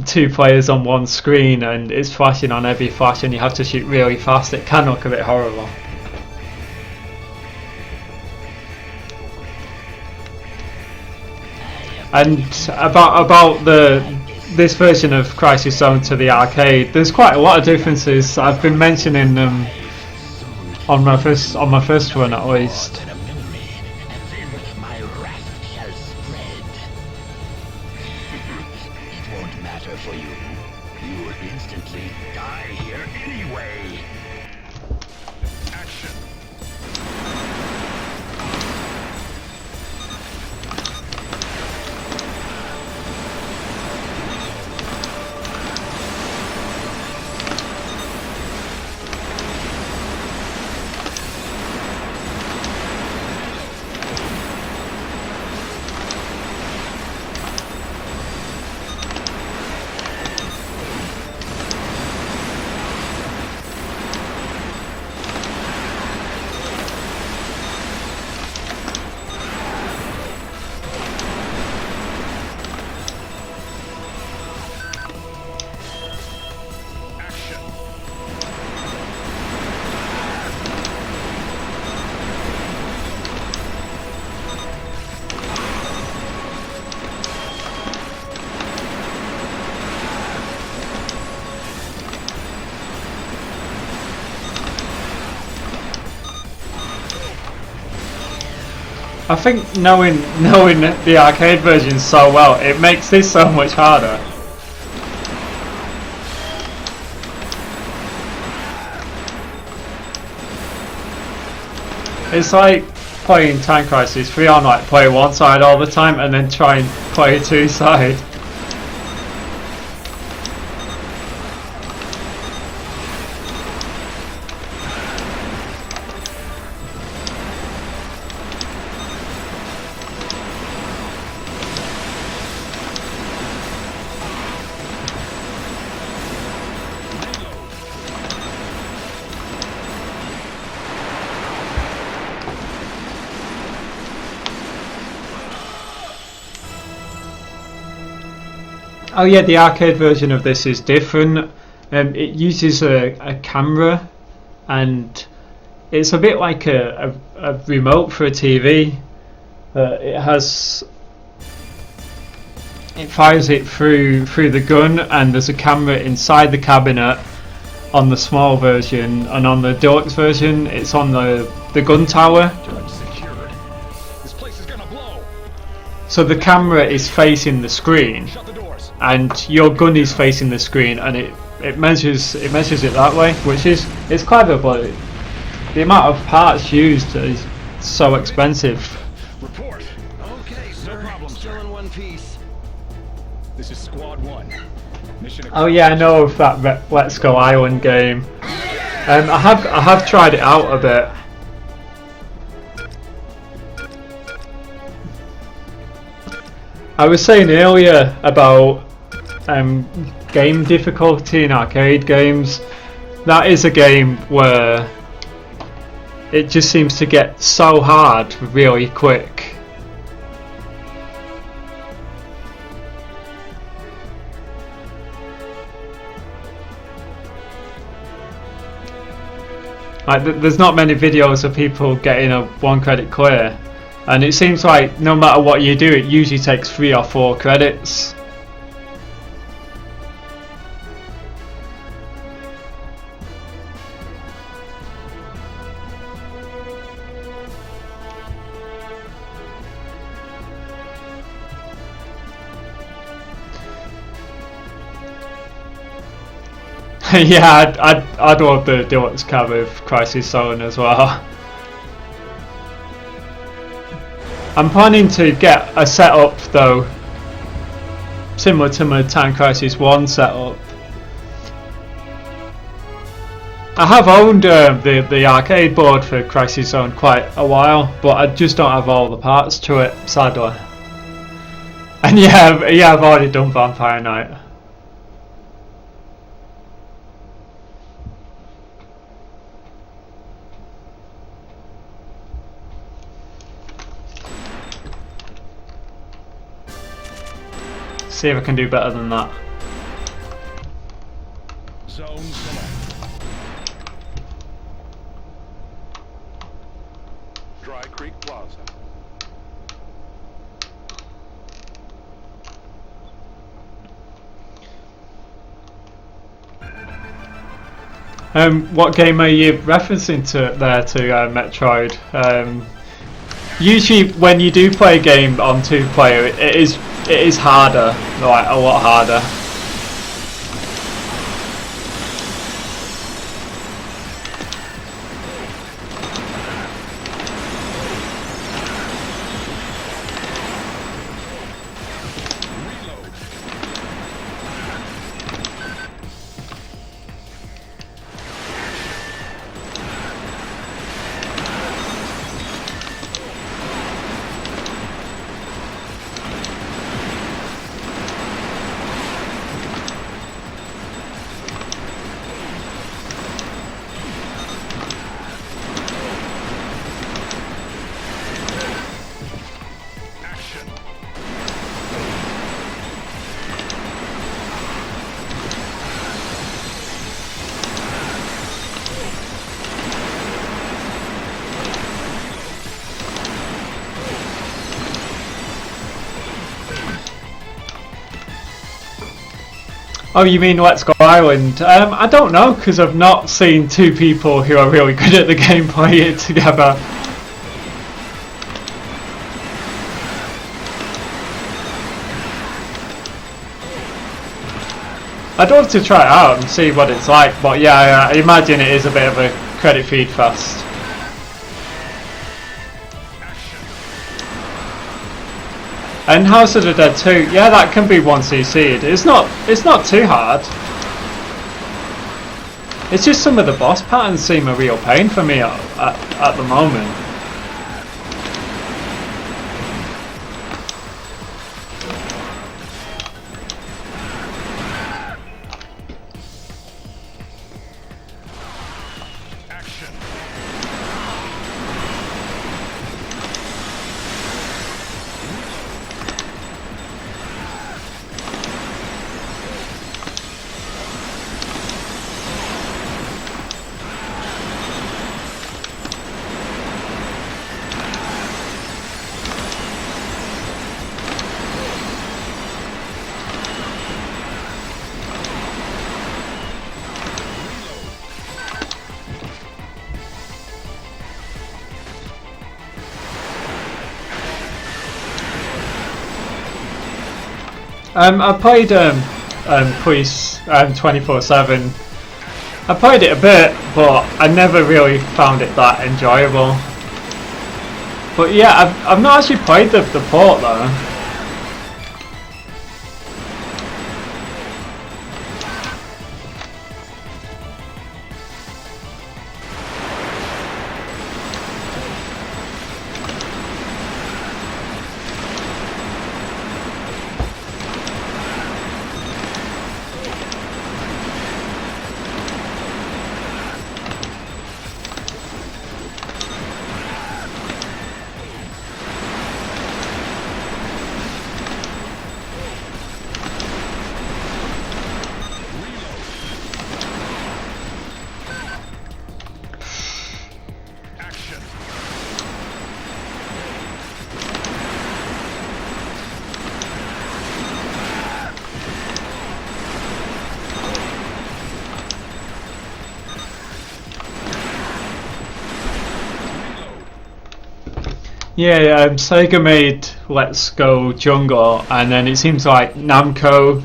2 players on one screen and it's flashing on every flash and you have to shoot really fast, it can look a bit horrible. And about this version of Crisis Zone to the arcade, there's quite a lot of differences. I've been mentioning them on my first run at least. In a memory, and then my wrath shall spread. It won't matter for you. You will instantly die here anyway. Action. I think knowing the arcade version so well, it makes this so much harder. It's like playing Time Crisis 3 on like play one side all the time and then try and play two side. Oh yeah, the arcade version of this is different. It uses a camera, and it's a bit like a remote for a TV. It fires it through the gun, and there's a camera inside the cabinet on the small version, and on the deluxe version it's on the gun tower. Judge secured. This place is gonna blow. So the camera is facing the screen, Shut the doors. and your gun is facing the screen, and it measures it that way, which is it's clever, but the amount of parts used is so expensive. Report. Okay, sir. problem, Still sir. in one piece. This is Squad 1. Mission Oh yeah, I know of that Let's Go Island game. I have tried it out a bit. I was saying earlier about game difficulty in arcade games. That is a game where it just seems to get so hard really quick. Like, there's not many videos of people getting a 1 credit clear, and it seems like no matter what you do, it usually takes 3 or 4 credits. Yeah, I'd love the deluxe cab of Crisis Zone as well. I'm planning to get a setup though, similar to my Time Crisis 1 setup. I have owned the arcade board for Crisis Zone quite a while, but I just don't have all the parts to it, sadly. And yeah, I've already done Vampire Knight. See if I can do better than that. Zone select. Dry Creek Plaza. What game are you referencing to there to Metroid? Usually when you do play a game on 2-player, it is harder, like a lot harder. Oh, you mean Let's Go Island? I don't know, because I've not seen two people who are really good at the game play it together. I'd love to try it out and see what it's like, but yeah, I imagine it is a bit of a credit feed fest. And House of the Dead 2, yeah, that can be 1cc'd. It's not too hard. It's just some of the boss patterns seem a real pain for me at the moment. I played Police 24/7. I played it a bit, but I never really found it that enjoyable. But yeah, I've not actually played the port though. Yeah, Sega made Let's Go Jungle, and then it seems like Namco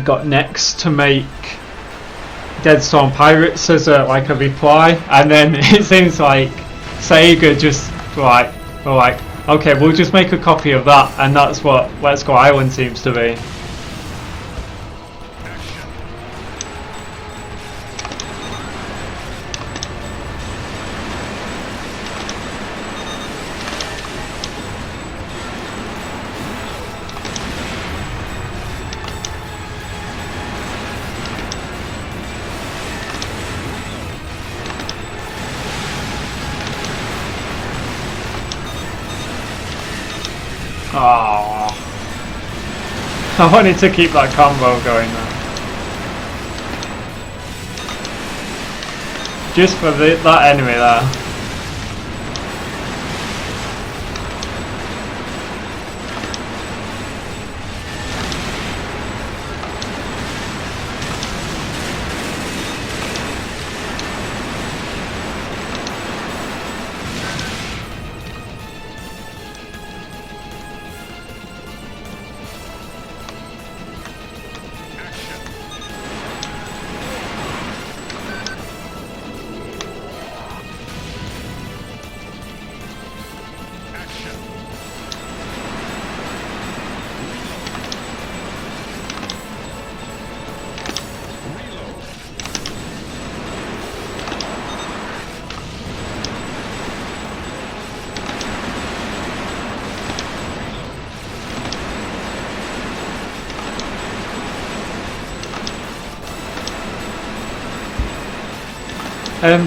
got next to make Dead Storm Pirates as a reply, and then it seems like Sega just were like, okay, we'll just make a copy of that, and that's what Let's Go Island seems to be. Aww. I wanted to keep that combo going though. Just for that enemy there.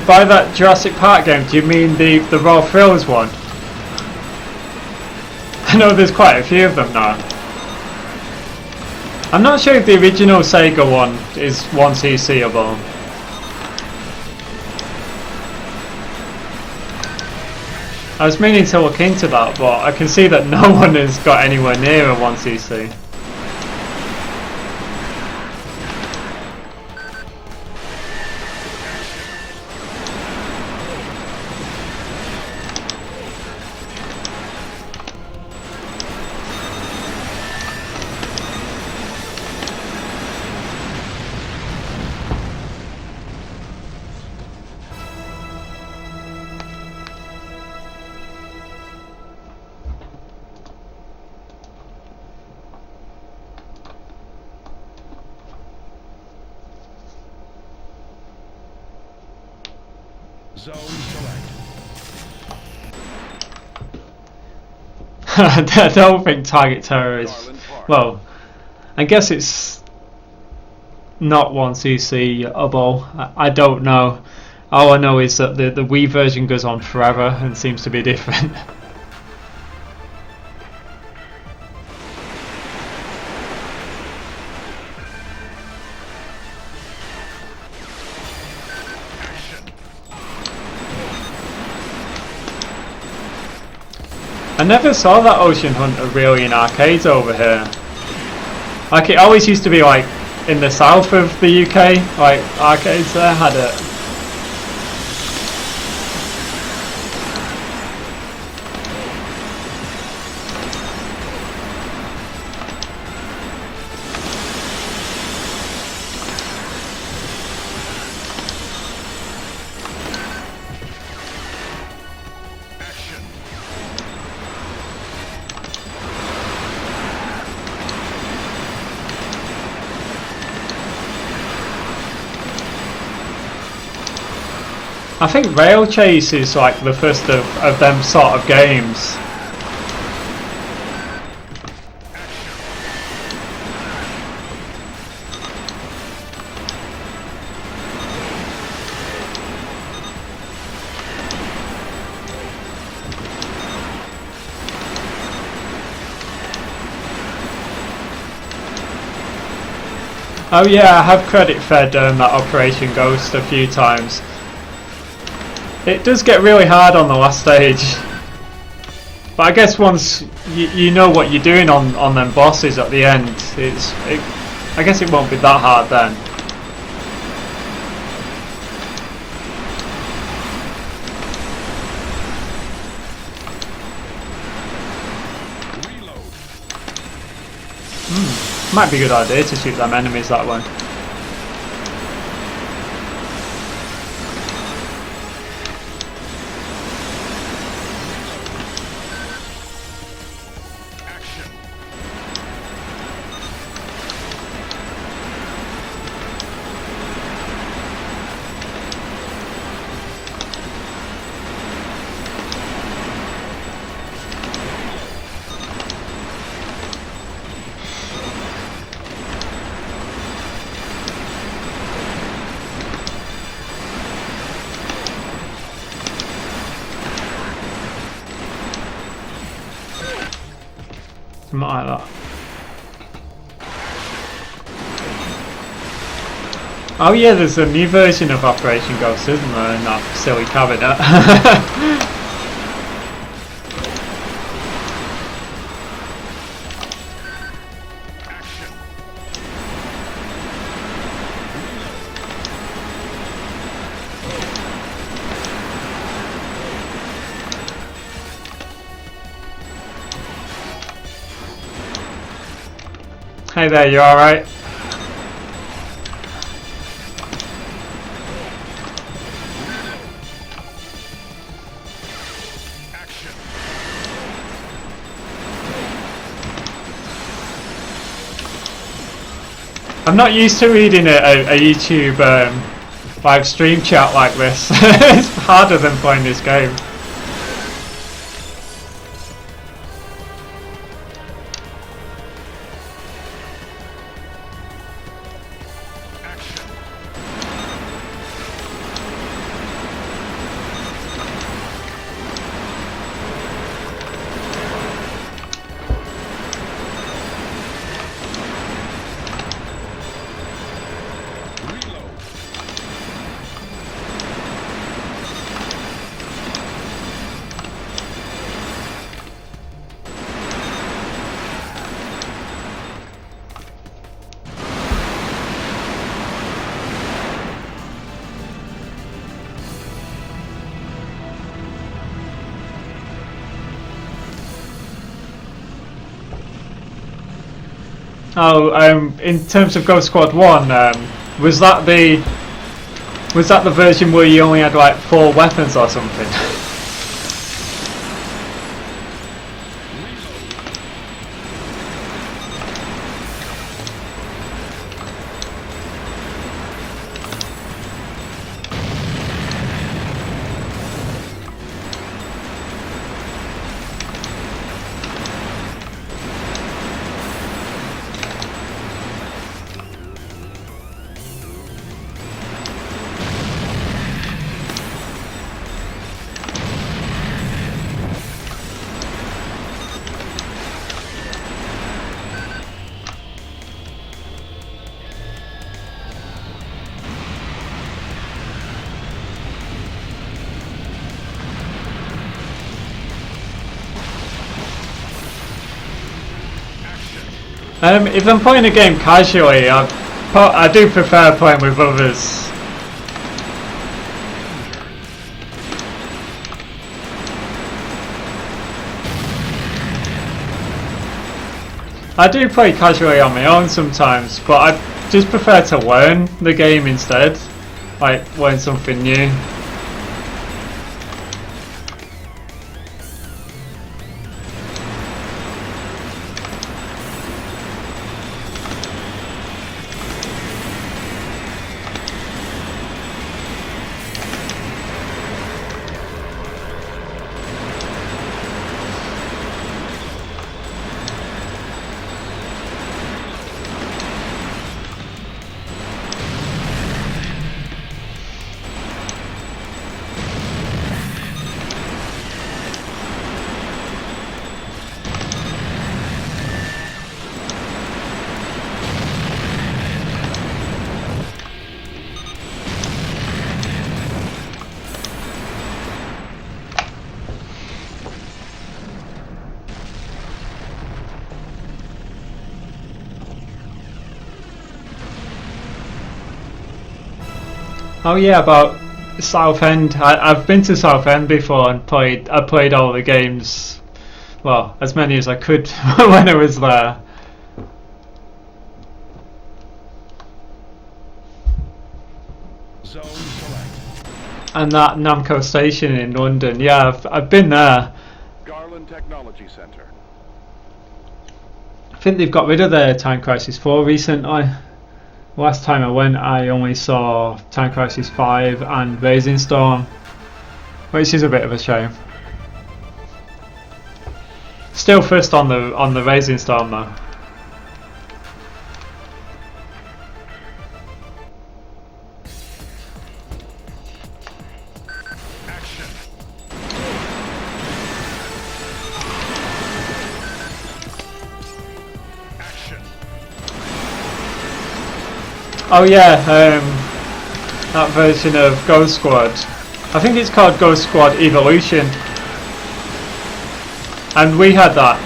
By that Jurassic Park game, do you mean the Raw Thrills one? I know there's quite a few of them now. I'm not sure if the original Sega one is 1cc-able. I was meaning to look into that, but I can see that no one has got anywhere near a 1cc. Zone select. I don't think target terror is... Well, I guess it's not 1cc-able. I don't know. All I know is that the Wii version goes on forever and seems to be different. I never saw that Ocean Hunter really in arcades over here. Like, it always used to be like in the south of the UK, like arcades there had it. I think Rail Chase is like the first of them sort of games. Oh yeah, I have credit fed that Operation Ghost a few times. It does get really hard on the last stage, but I guess once you know what you're doing on them bosses at the end, I guess it won't be that hard then. Might be a good idea to shoot them enemies that way. Something like that. Oh yeah, there's a new version of Operation Ghost, isn't there, in that silly cabinet? Hey there, you alright? I'm not used to reading a YouTube live stream chat like this. It's harder than playing this game. Oh, in terms of Ghost Squad 1, was that the version where you only had like 4 weapons or something? If I'm playing a game casually, I do prefer playing with others. I do play casually on my own sometimes, but I just prefer to learn the game instead, like learn something new. Oh yeah, about Southend. I've been to Southend before and I played all the games, well, as many as I could when I was there. Zone select. And that Namco station in London, yeah, I've been there. Garland Technology Center. I think they've got rid of their Time Crisis 4 recently. Last time I went, I only saw Time Crisis 5 and Rising Storm, which is a bit of a shame. Still first on the Rising Storm though. Oh yeah, that version of Ghost Squad. I think it's called Ghost Squad Evolution, and we had that.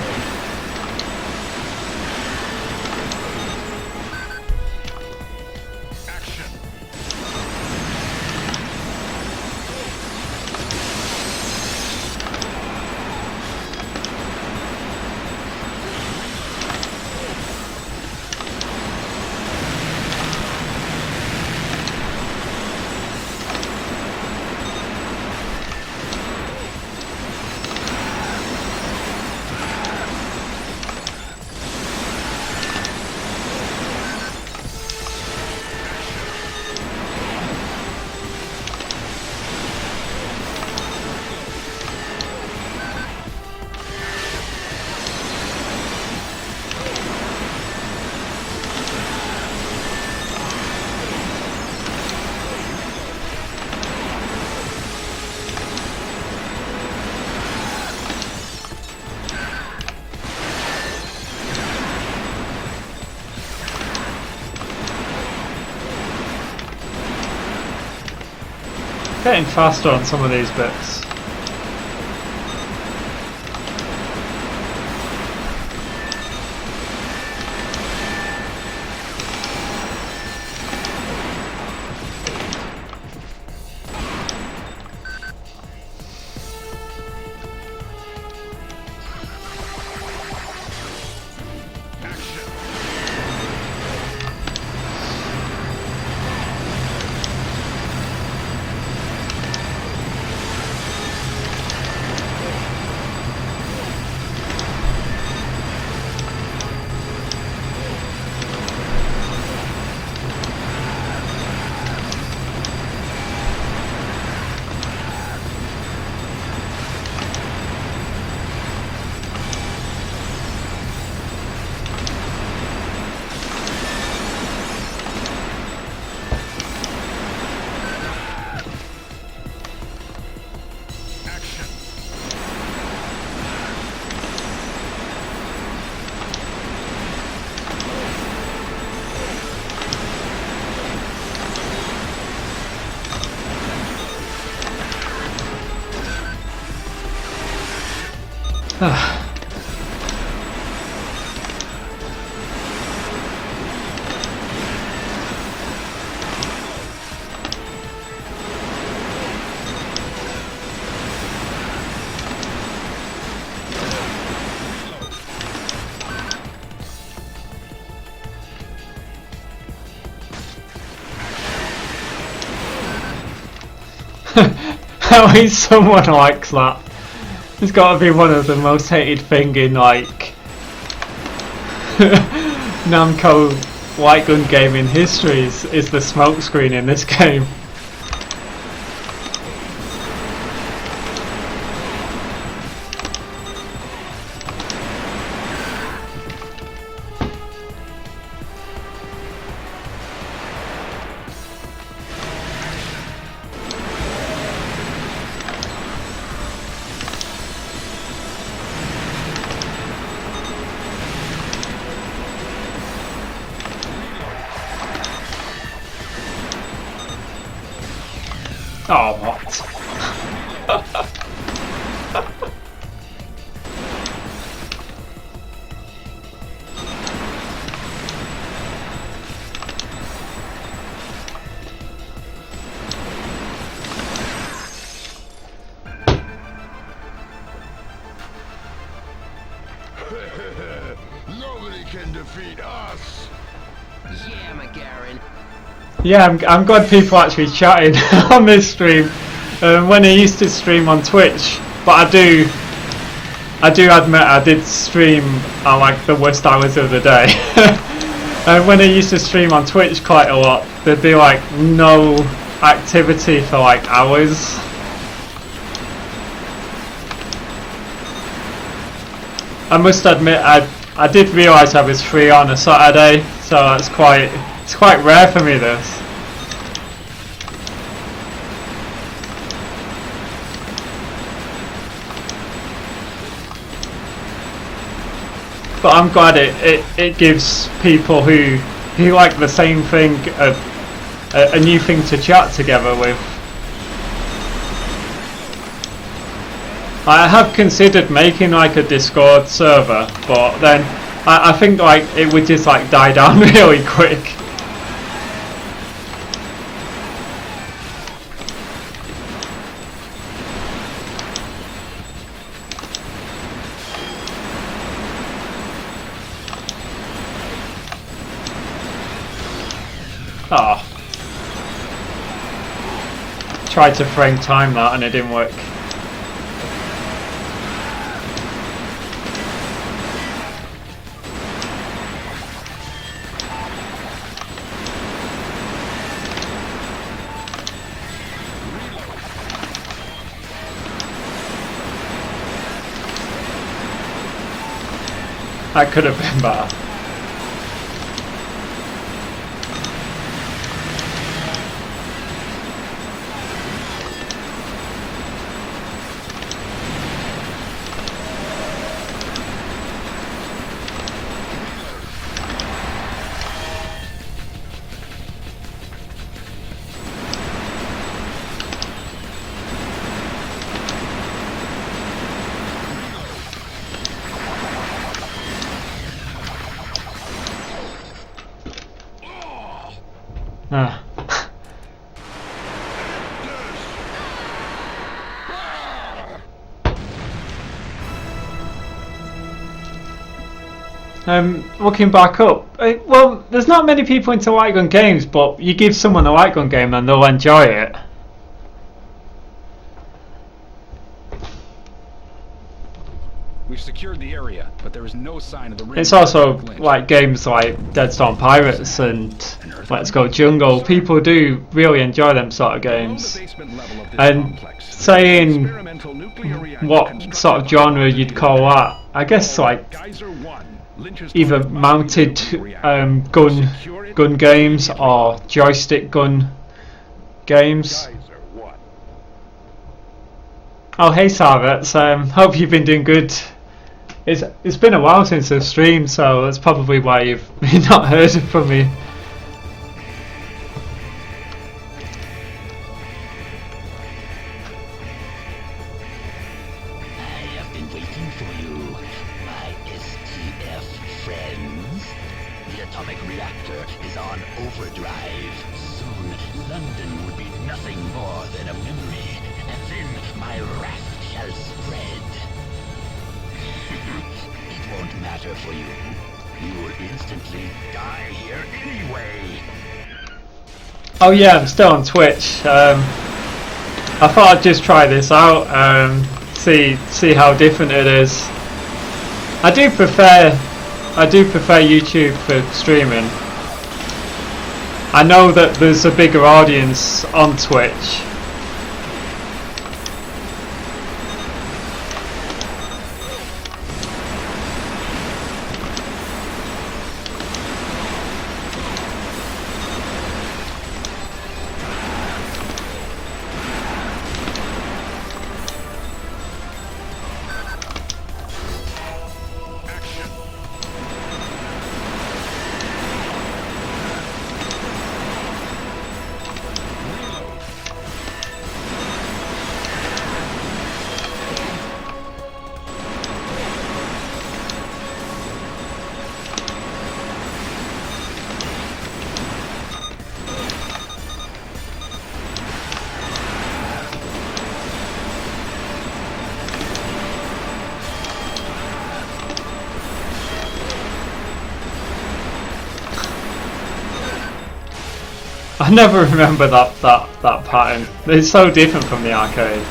Getting faster on some of these bits. At least someone likes that. It's got to be one of the most hated thing in like Namco light gun gaming history is the smoke screen in this game. Oh, what? Nobody can defeat us. Yeah, McGarren. Yeah, I'm glad people are actually chatting on this stream. When I used to stream on Twitch, but I do admit I did stream at like the worst hours of the day. And when I used to stream on Twitch quite a lot, there'd be like no activity for like hours. I must admit I did realise I was free on a Saturday, so it's quite rare for me this. But I'm glad it gives people who like the same thing a new thing to chat together with. I have considered making like a Discord server, but then I think like it would just like die down really quick. Oh. Tried to frame time that and it didn't work. That could have been better. Ah. Looking back up, well, there's not many people into light gun games, but you give someone a light gun game and they'll enjoy it. We've secured the area, but there is no sign of the ring. It's also like games like Dead Storm Pirates and Let's Go Jungle. People do really enjoy them sort of games. And saying what sort of genre you'd call that, I guess like either mounted gun games or joystick gun games. Oh hey Sarvets, hope you've been doing good. It's been a while since I've streamed, so that's probably why you've not heard from me. I have been waiting for you, my STF friends. The atomic reactor is on overdrive. Soon, London would be nothing more than a memory, and then my wrath shall spread. It won't matter for you. You will instantly die here anyway. Oh yeah, I'm still on Twitch. I thought I'd just try this out, see how different it is. I do prefer YouTube for streaming. I know that there's a bigger audience on Twitch. I never remember that pattern. It's so different from the arcade.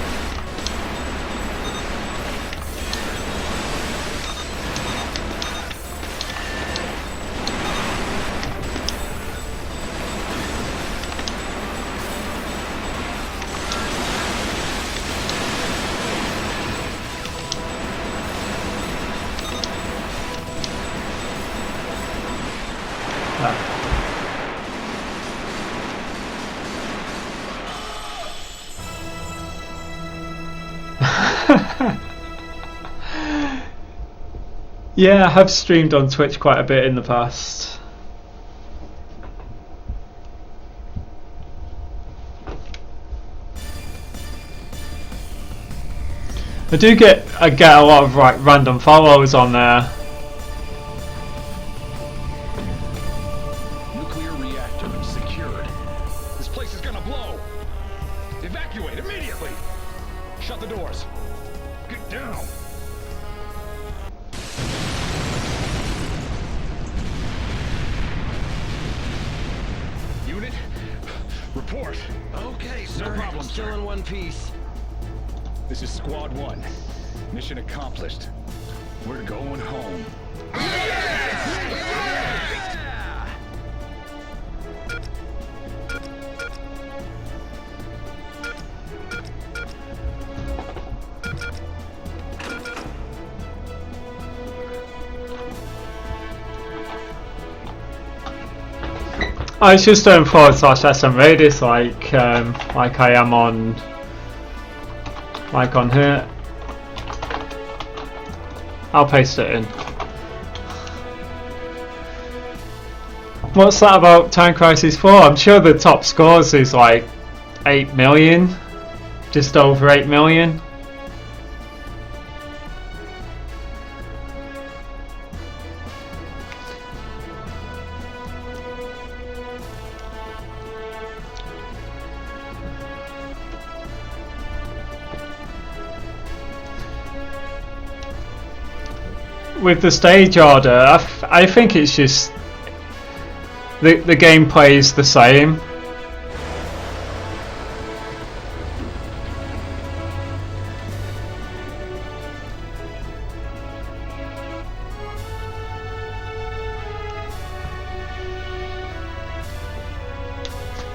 Yeah, I have streamed on Twitch quite a bit in the past. I get a lot of like random follows on there. Nuclear reactor secured. This place is gonna blow. Evacuate immediately. Shut the doors. Get down. Unit, report. Okay, sir. No problem, Still sir. in one piece. This is Squad 1. Mission accomplished. We're going home. I was just doing /Smraedis like I am on here. I'll paste it in. What's that about Time Crisis 4? I'm sure the top scores is like 8 million, just over 8 million. With the stage order, I think it's just the gameplay is the same.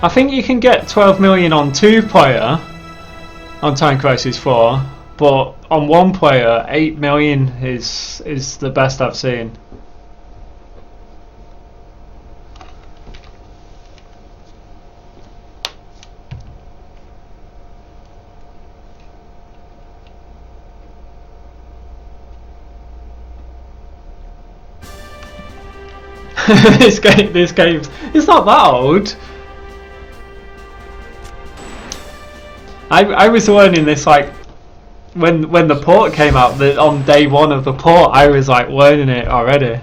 I think you can get 12 million on 2-player on Time Crisis 4. But on 1-player, 8 million is the best I've seen. this game, it's not that old. I was learning this like when the port came out, on day 1 of the port, I was like learning it already.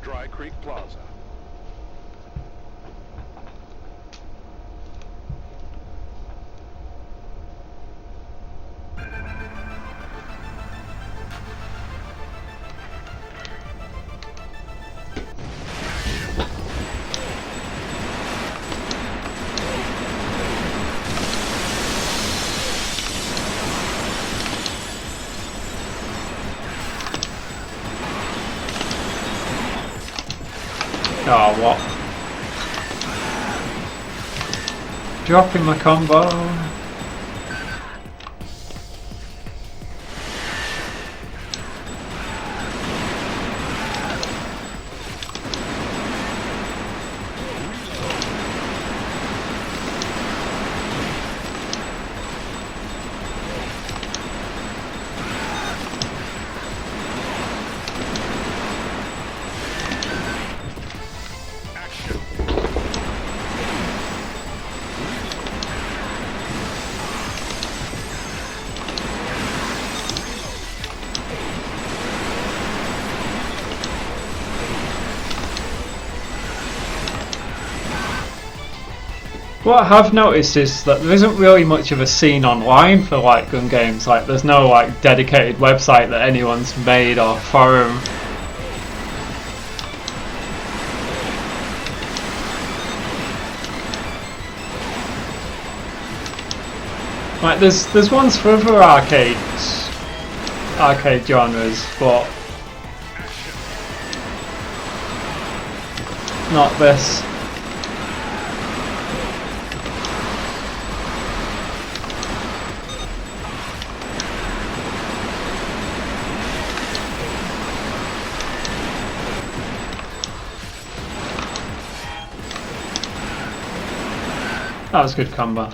Dry Creek Plaza. Oh, what? Dropping my combo. What I have noticed is that there isn't really much of a scene online for like gun games. Like there's no like dedicated website that anyone's made or forum. Like there's ones for other arcade genres, but not this. That was a good combo.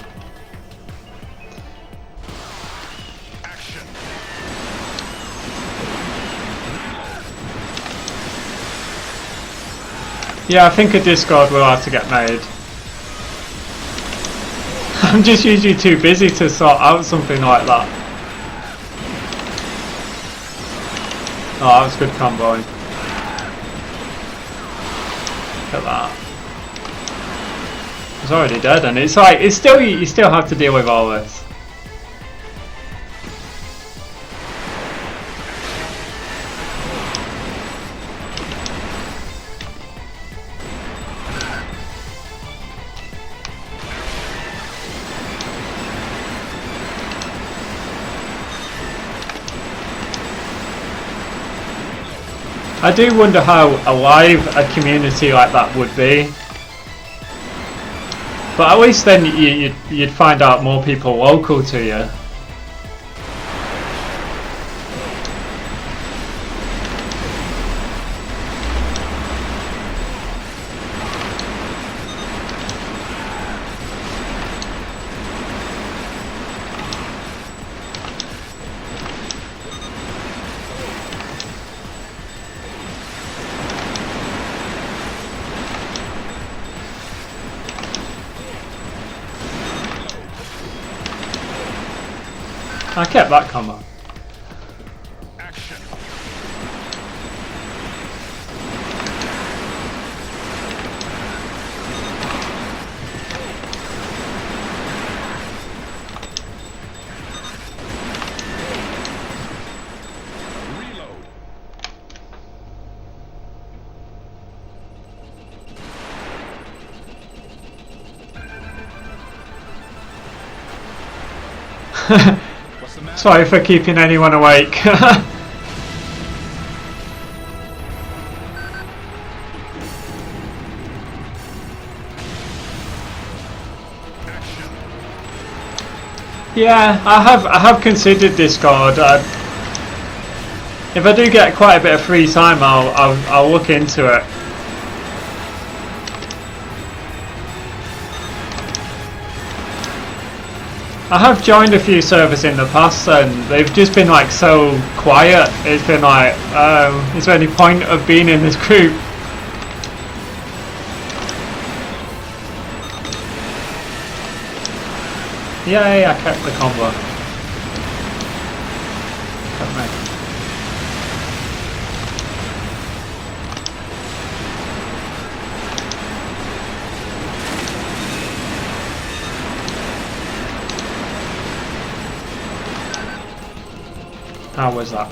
Yeah, I think a Discord will have to get made. I'm just usually too busy to sort out something like that. Oh, that was good comboing. Look at that. It's already dead, and it's like it's still you still have to deal with all this. I do wonder how alive a community like that would be. But at least then you'd find out more people local to you. I kept that combo. Action. Reload. What's the matter? Sorry for keeping anyone awake. Yeah, I have considered Discord. If I do get quite a bit of free time, I'll look into it. I have joined a few servers in the past, and they've just been like so quiet. It's been like, is there any point of being in this group? Yay, I kept the combo. Kept me. How was that?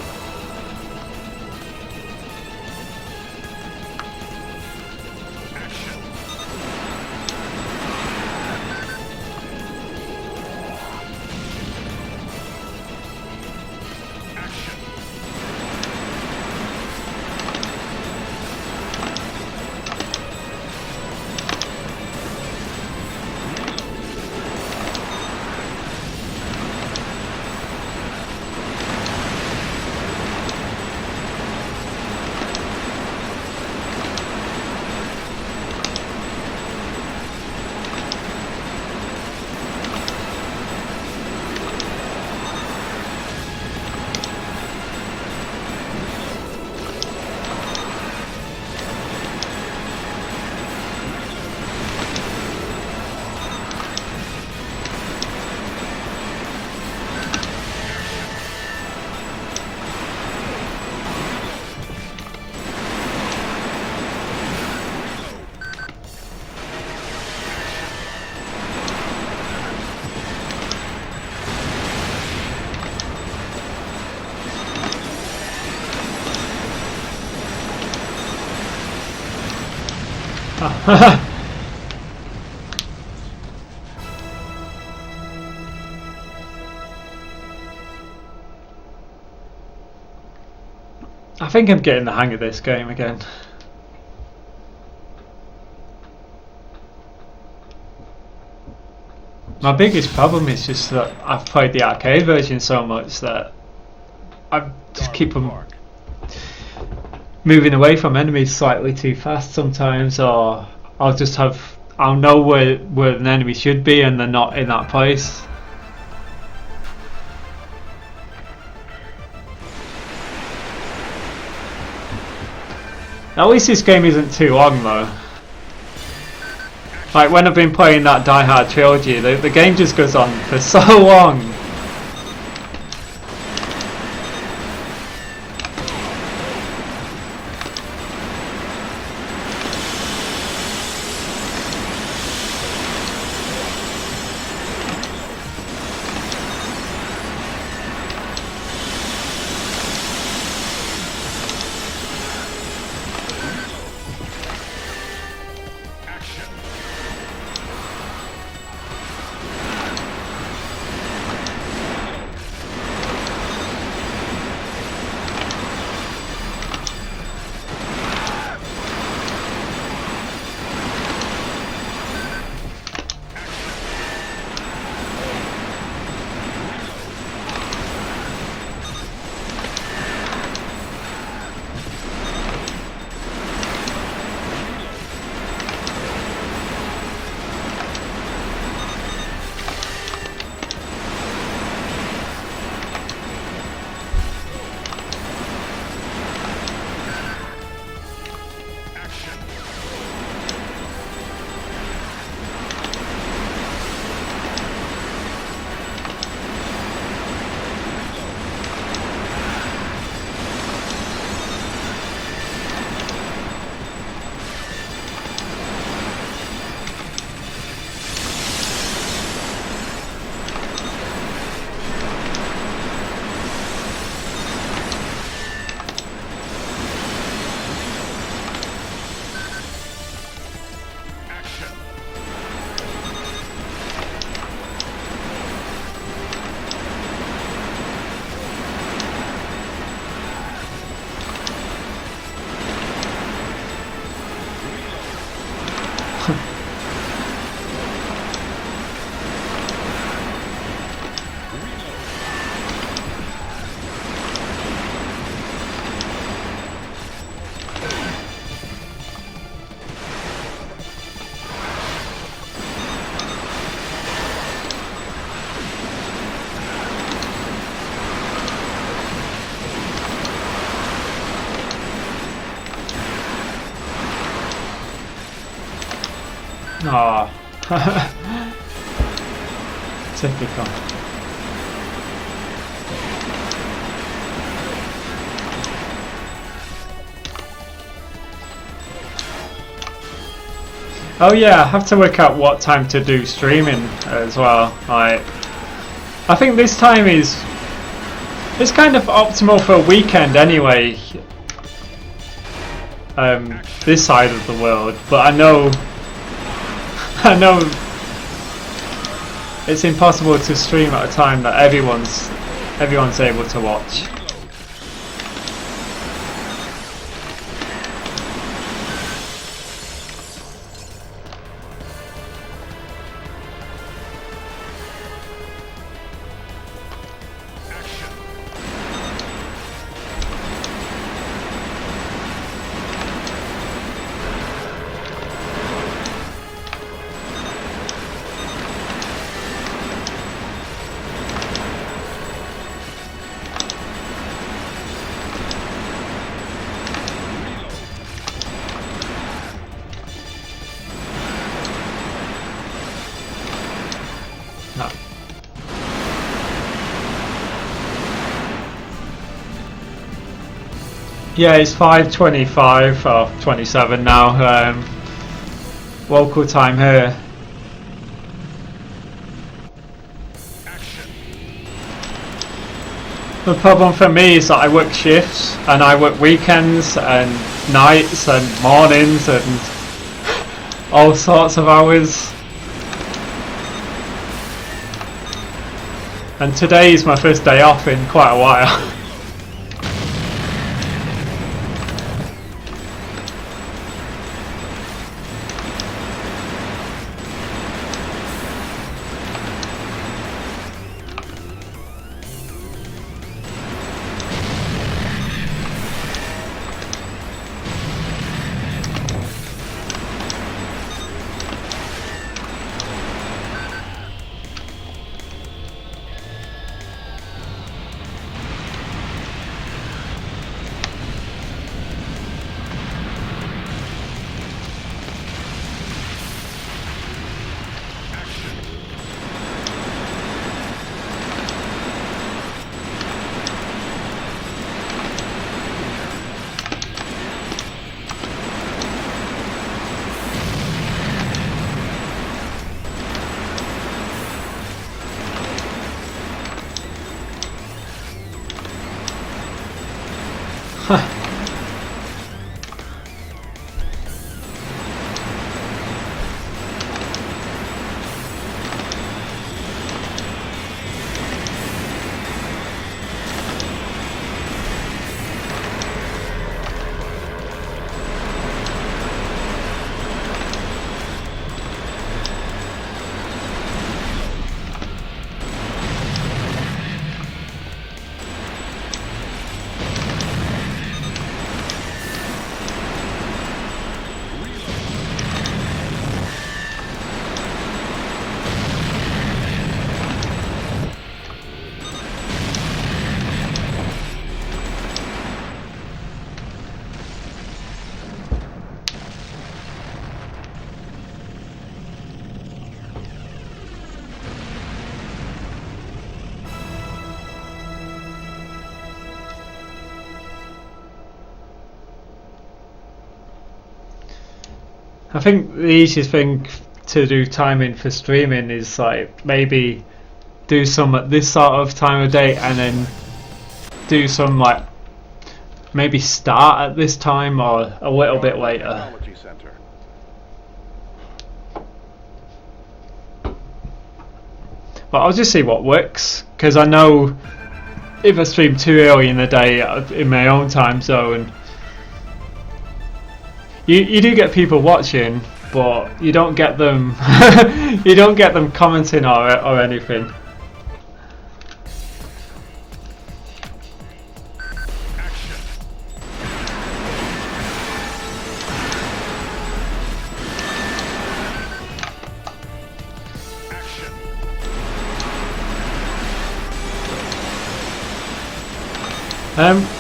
I think I'm getting the hang of this game again. My biggest problem is just that I've played the arcade version so much that I just keep moving away from enemies slightly too fast sometimes, or I'll know where an enemy should be and they're not in that place. At least this game isn't too long though. Like when I've been playing that Die Hard trilogy, the game just goes on for so long. Oh. Typical. Oh yeah, I have to work out what time to do streaming as well. Like, I think this time is it's kind of optimal for a weekend anyway. This side of the world, but I know it's impossible to stream at a time that everyone's able to watch. No. Yeah, it's 5:25 or 27 now. Local time here. The problem for me is that I work shifts and I work weekends and nights and mornings and all sorts of hours. And today is my first day off in quite a while. I think the easiest thing to do timing for streaming is like maybe do some at this sort of time of day and then do some like maybe start at this time or a little bit later. But I'll just see what works, because I know if I stream too early in the day in my own time zone, you do get people watching, but you don't get them you don't get them commenting or anything.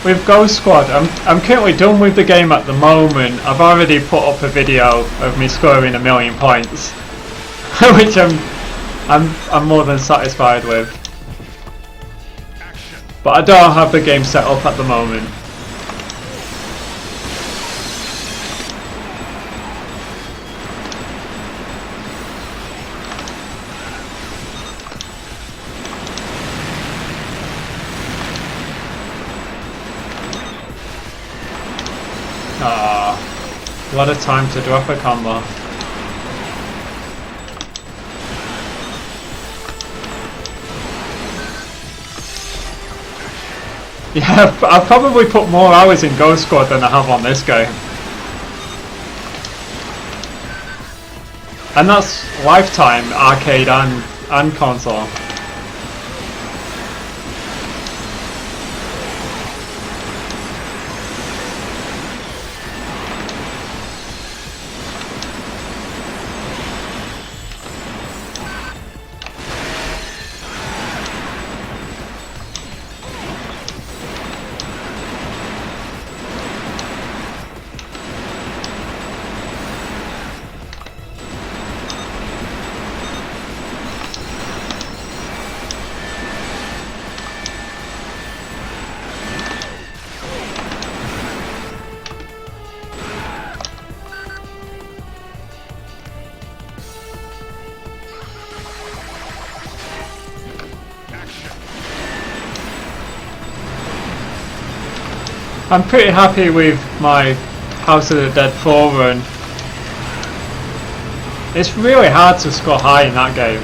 With Ghost Squad, I'm currently done with the game at the moment. I've already put up a video of me scoring 1,000,000 points, which I'm more than satisfied with. But I don't have the game set up at the moment. Ah, what a time to drop a combo. Yeah, I've probably put more hours in Ghost Squad than I have on this game. And that's lifetime arcade and console. I'm pretty happy with my House of the Dead 4 run. It's really hard to score high in that game.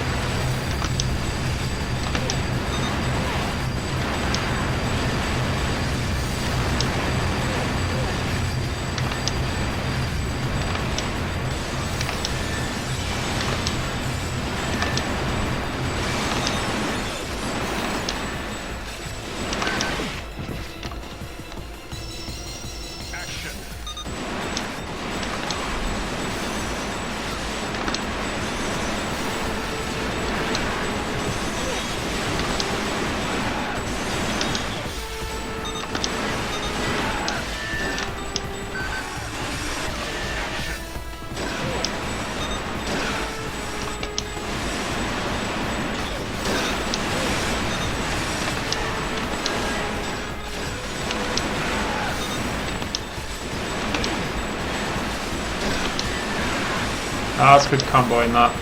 That's a good combo in that.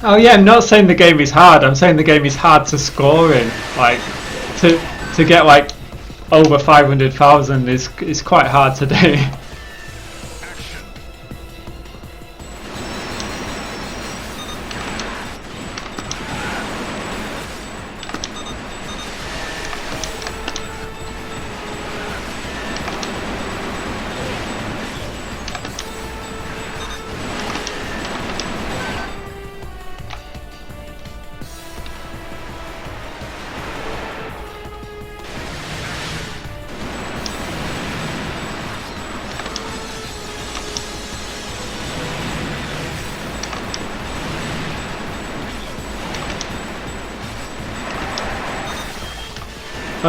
Oh yeah, I'm not saying the game is hard, I'm saying the game is hard to score in. Like, to get like over 500,000 is quite hard to do.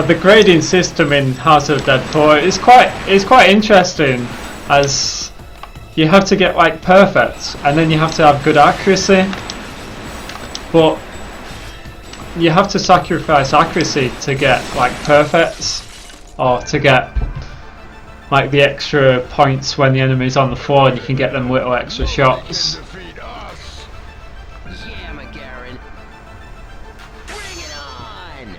The grading system in House of Dead 4 is quite interesting, as you have to get like perfect and then you have to have good accuracy, but you have to sacrifice accuracy to get like perfects, or to get like the extra points when the enemy's on the floor and you can get them little extra shots. Defeat us. Yeah, McGarren. Bring it on!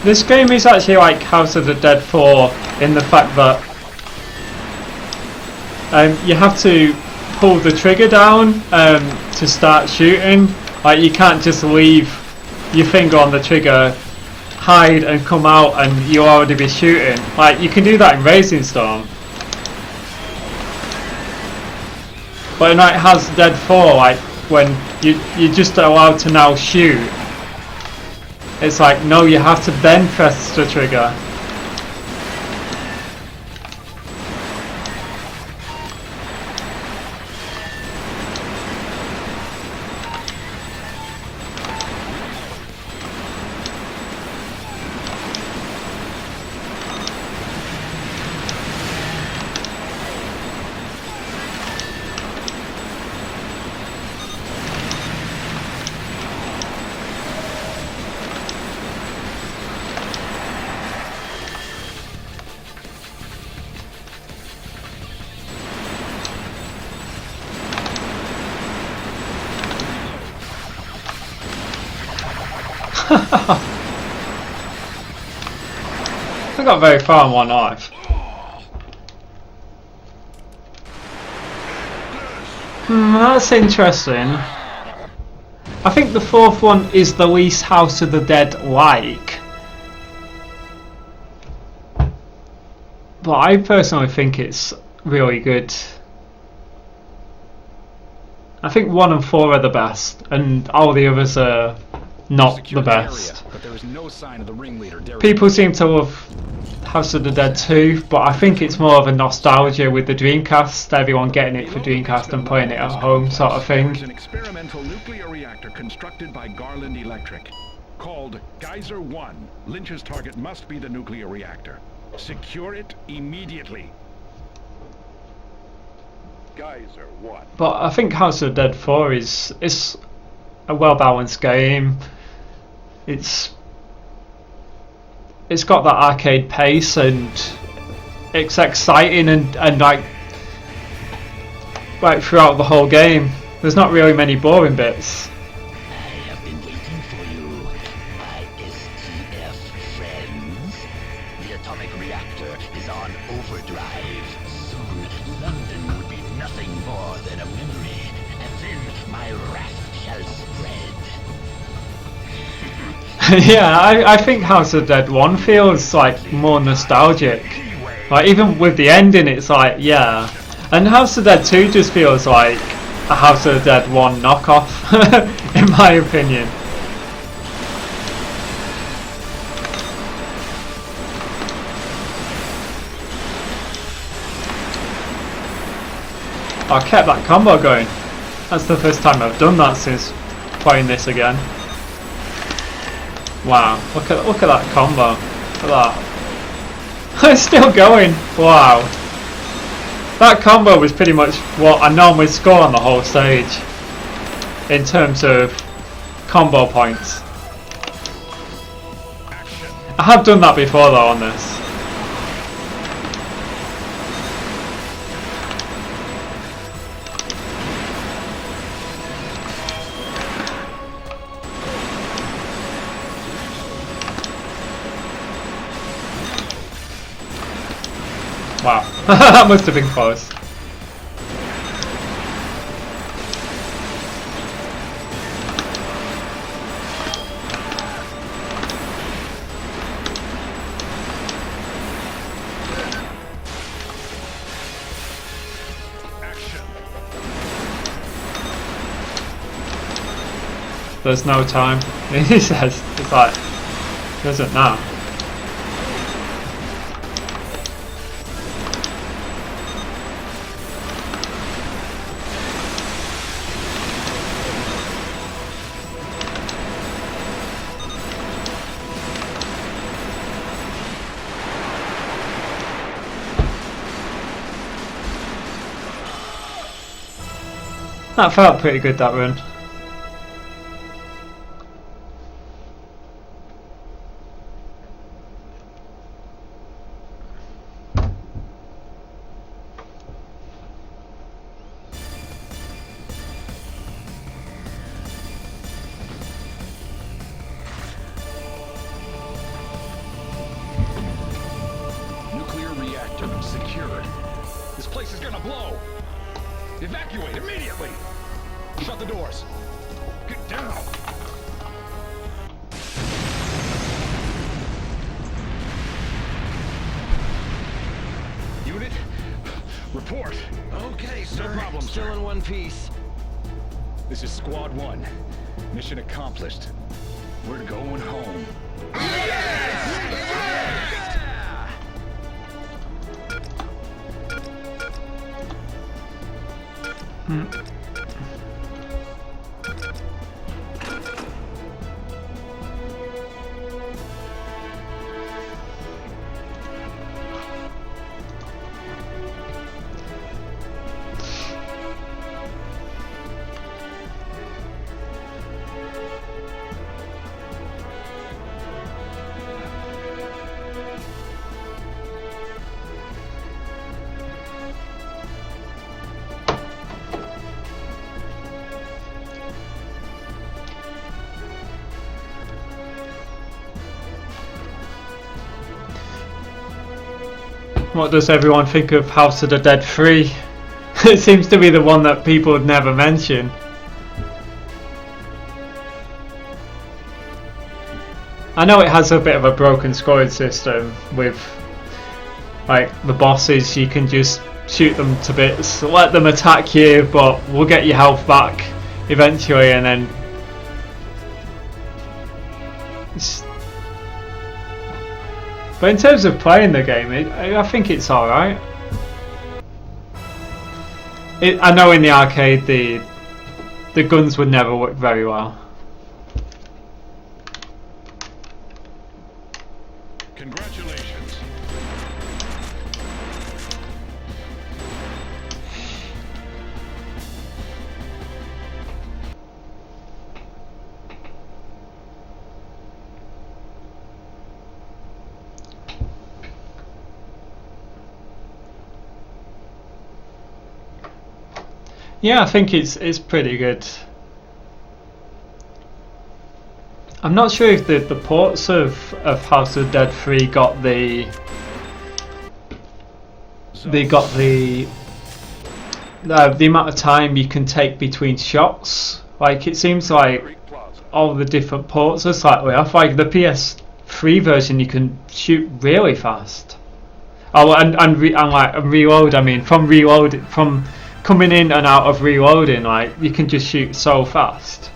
This game is actually like House of the Dead 4 in the fact that you have to pull the trigger down to start shooting. Like you can't just leave your finger on the trigger, hide and come out and you'll already be shooting. Like you can do that in Racing Storm. But in like House of the Dead 4, like when you're just allowed to now shoot, it's like no, you have to then press the trigger. I got very far on one life. That's interesting. I think the fourth one is the least House of the Dead like. But I personally think it's really good. I think 1 and 4 are the best, and all the others are not the best. But there is no sign of the ringleader. People seem to love House of the Dead 2, but I think it's more of a nostalgia with the Dreamcast, everyone getting it for Dreamcast and playing it at home sort of thing. There's an experimental nuclear reactor constructed by Garland Electric. Called Geyser 1, Lynch's target must be the nuclear reactor. Secure it immediately. Geyser 1. But I think House of the Dead 4 is a well balanced game. It's got that arcade pace and it's exciting and like throughout the whole game. There's not really many boring bits. I have been waiting for you, my STF friends. The atomic reactor is on overdrive. Soon, London would be nothing more than a memory, and then my wrath shall spread. Yeah, I think House of the Dead 1 feels like more nostalgic. Like even with the ending, it's like yeah. And House of the Dead 2 just feels like a House of the Dead 1 knockoff, in my opinion. I kept that combo going. That's the first time I've done that since playing this again. Wow, look at that combo. Look at that. It's still going. Wow. That combo was pretty much what I normally score on the whole stage in terms of combo points. I have done that before though on this. Wow, that must have been close. There's no time. He says, it's like, there's it now. That felt pretty good, that run. reactor secured. This place is gonna blow. Evacuate immediately. Shut the doors. Get down. Unit, report. Okay, sir. No problem, Still sir. in one piece. This is Squad 1. Mission accomplished. We're going home. What does everyone think of House of the Dead 3? It seems to be the one that people would never mention. I know it has a bit of a broken scoring system with, like, the bosses. You can just shoot them to bits, let them attack you, but we'll get your health back eventually, and then but in terms of playing the game, I think it's alright. I know in the arcade the guns would never work very well. Congratulations. Yeah, I think it's pretty good. I'm not sure if the ports of House of the Dead 3 got the amount of time you can take between shots. Like, it seems like all the different ports are slightly off. Like the PS3 version, you can shoot really fast. Oh, and reload. I mean, from coming in and out of reloading, like, you can just shoot so fast.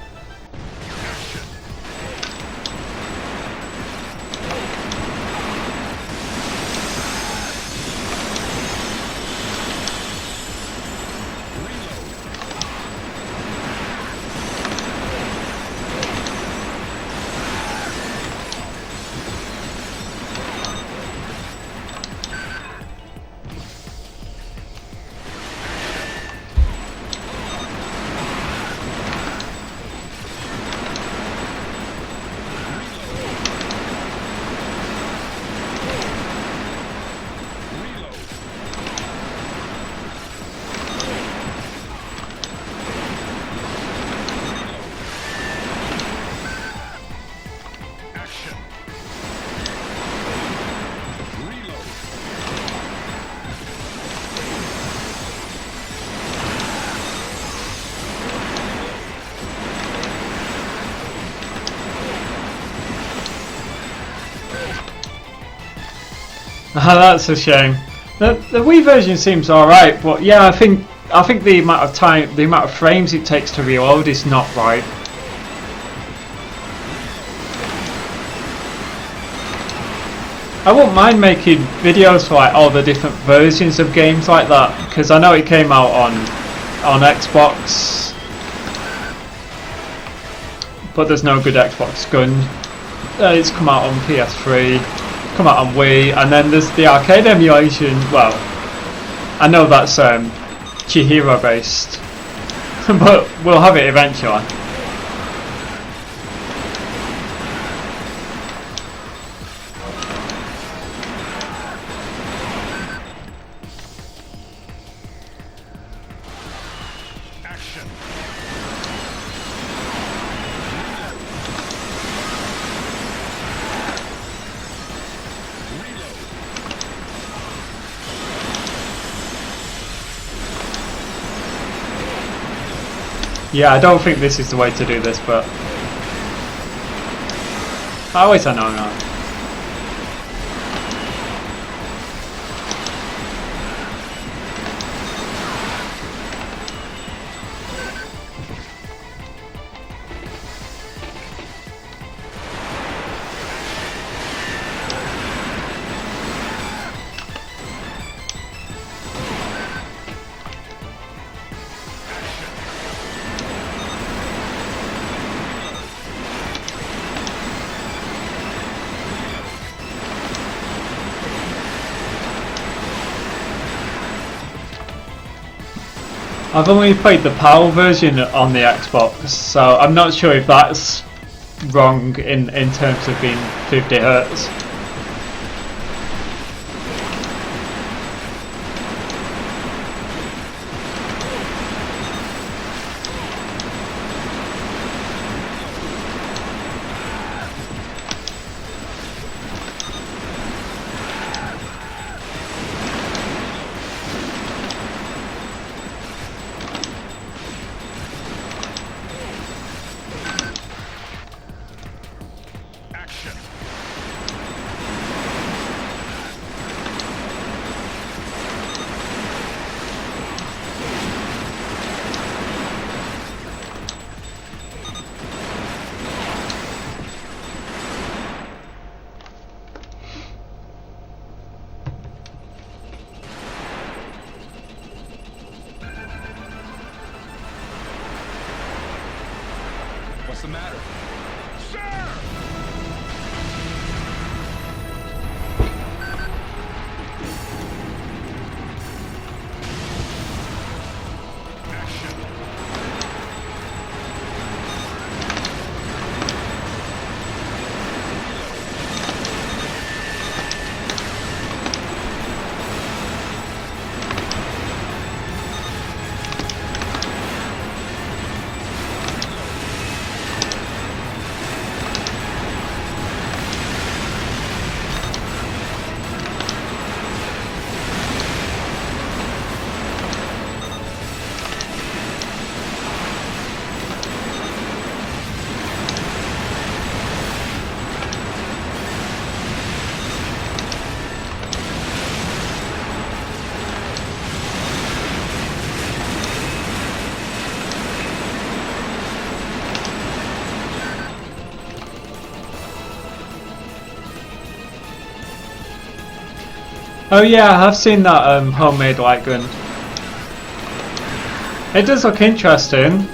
That's a shame. The Wii version seems alright, but yeah, I think the amount of time, the amount of frames it takes to reload is not right. I wouldn't mind making videos for like all the different versions of games like that, because I know it came out on Xbox, but there's no good Xbox gun. It's come out on PS3, come out on Wii, and then there's the arcade emulation. Well, I know that's Chihiro based, but we'll have it eventually. Yeah, I don't think this is the way to do this, but I always I know now. I've only played the PAL version on the Xbox, so I'm not sure if that's wrong in terms of being 50 Hz. What's the matter? Sir! Oh yeah, I have seen that homemade light gun. It does look interesting.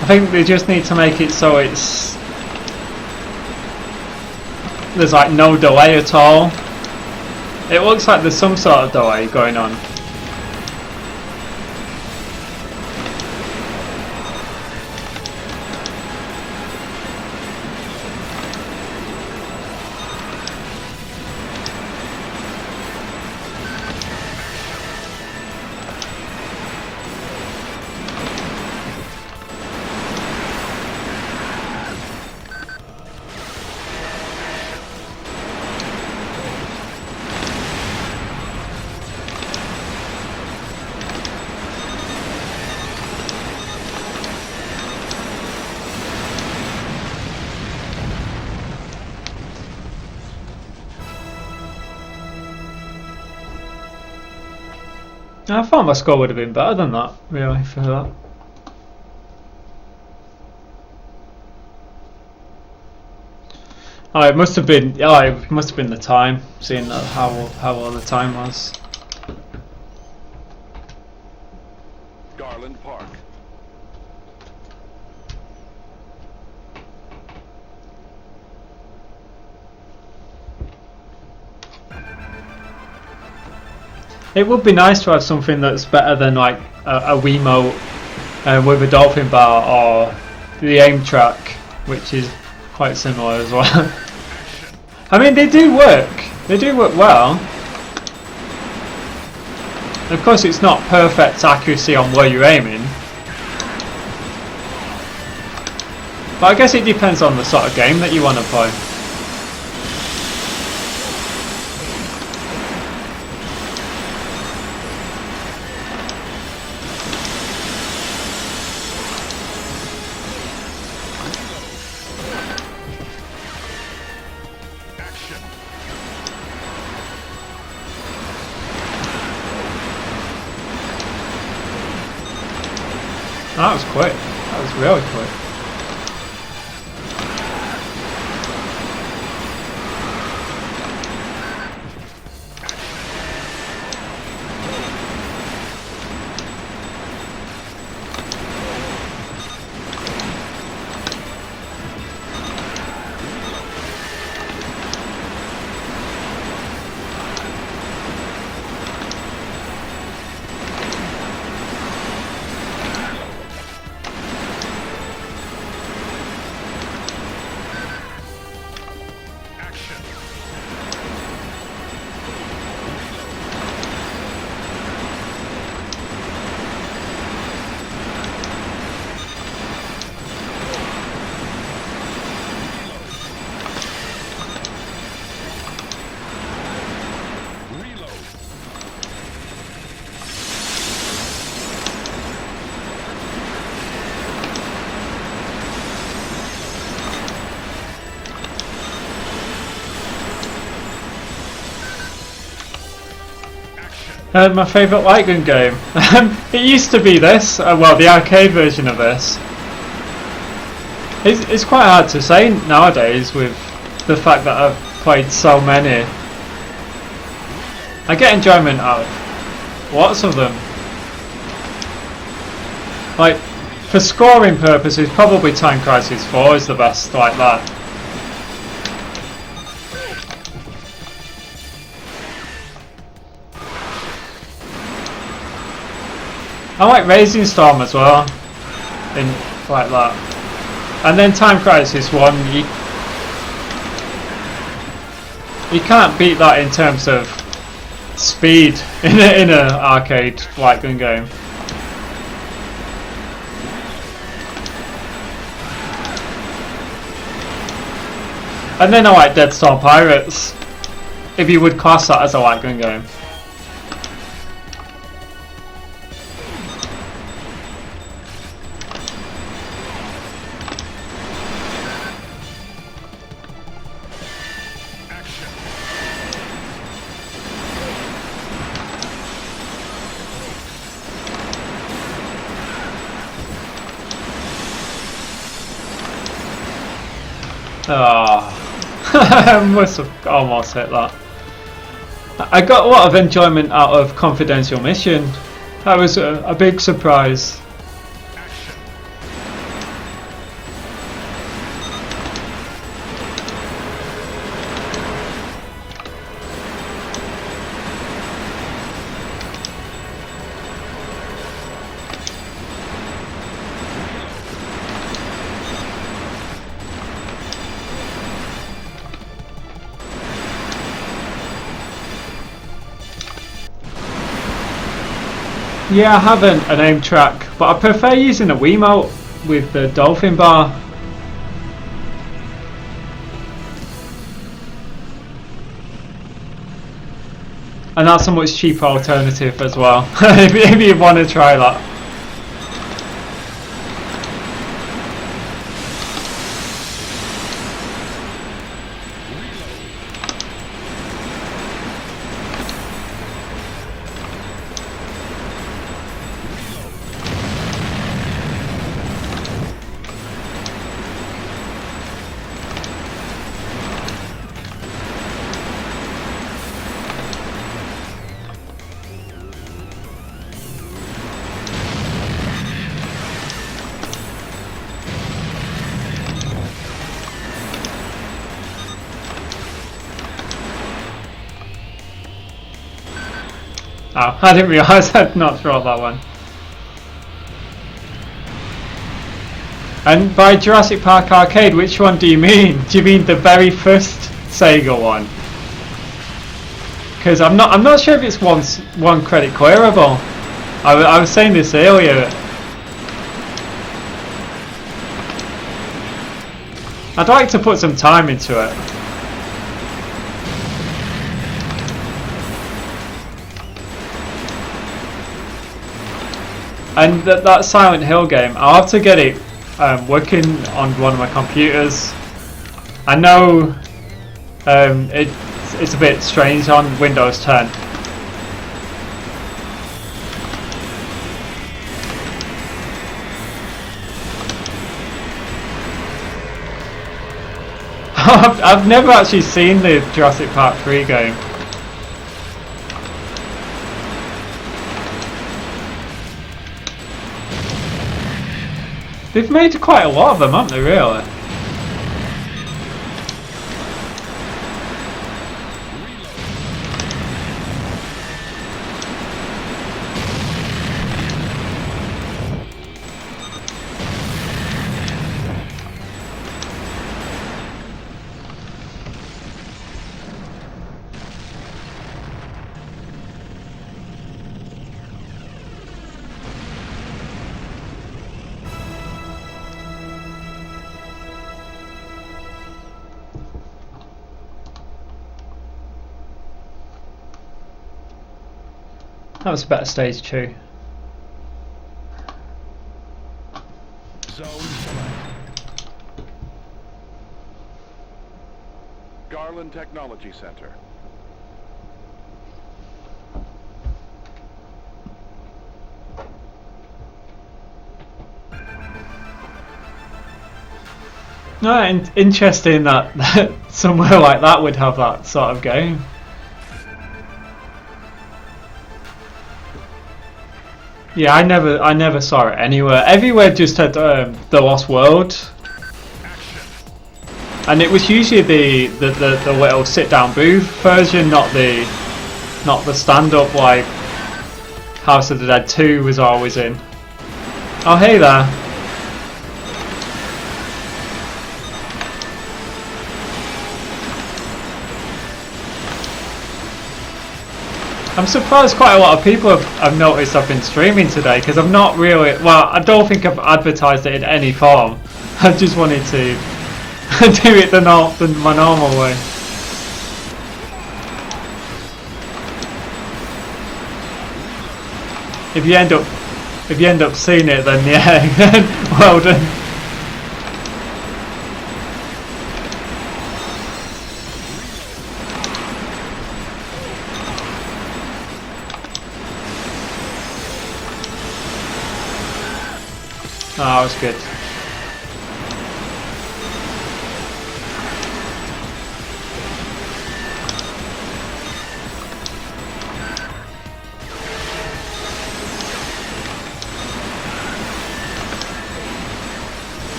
I think they just need to make it so there's like no delay at all. It looks like there's some sort of delay going on. I thought my score would have been better than that, really, for that. Oh, it must have been. Oh, it must have been the time, seeing how low the time was. Garland Park. It would be nice to have something that's better than like a Wiimote with a dolphin bar or the aim track, which is quite similar as well. I mean, they do work. They do work well. Of course, it's not perfect accuracy on where you're aiming. But I guess it depends on the sort of game that you want to play. That was quick. That was really quick. My favourite light gun game. It used to be this, well, the arcade version of this. It's quite hard to say nowadays with the fact that I've played so many. I get enjoyment out of lots of them. Like, for scoring purposes, probably Time Crisis 4 is the best like that. I like Racing Storm as well, in like that. And then Time Crisis 1, you can't beat that in terms of speed in an arcade light gun game. And then I like Dead Storm Pirates, if you would class that as a light gun game. Oh, I must have almost hit that. I got a lot of enjoyment out of Confidential Mission. That was a big surprise. Yeah, I have an aim track, but I prefer using a Wiimote with the dolphin bar. And that's a much cheaper alternative as well, if you want to try that. Oh, I didn't realise I'd not thrown that one. And by Jurassic Park Arcade, which one do you mean? Do you mean the very first Sega one? because I'm not sure if it's one credit clearable. I was saying this earlier. I'd like to put some time into it. And that Silent Hill game, I'll have to get it working on one of my computers. I know it's a bit strange on Windows 10. I've never actually seen the Jurassic Park 3 game. They've made quite a lot of them, haven't they, really? That was a better stage 2. Zone select. Garland Technology Center. No, interesting that somewhere like that would have that sort of game. Yeah, I never saw it anywhere. Everywhere just had The Lost World, and it was usually the little sit-down booth version, not the stand-up like House of the Dead 2 was always in. Oh, hey there. I'm surprised quite a lot of people have noticed I've been streaming today, because I've not really, well, I don't think I've advertised it in any form. I just wanted to do it my normal way. If you end up seeing it, then yeah, well done. Oh, that was good.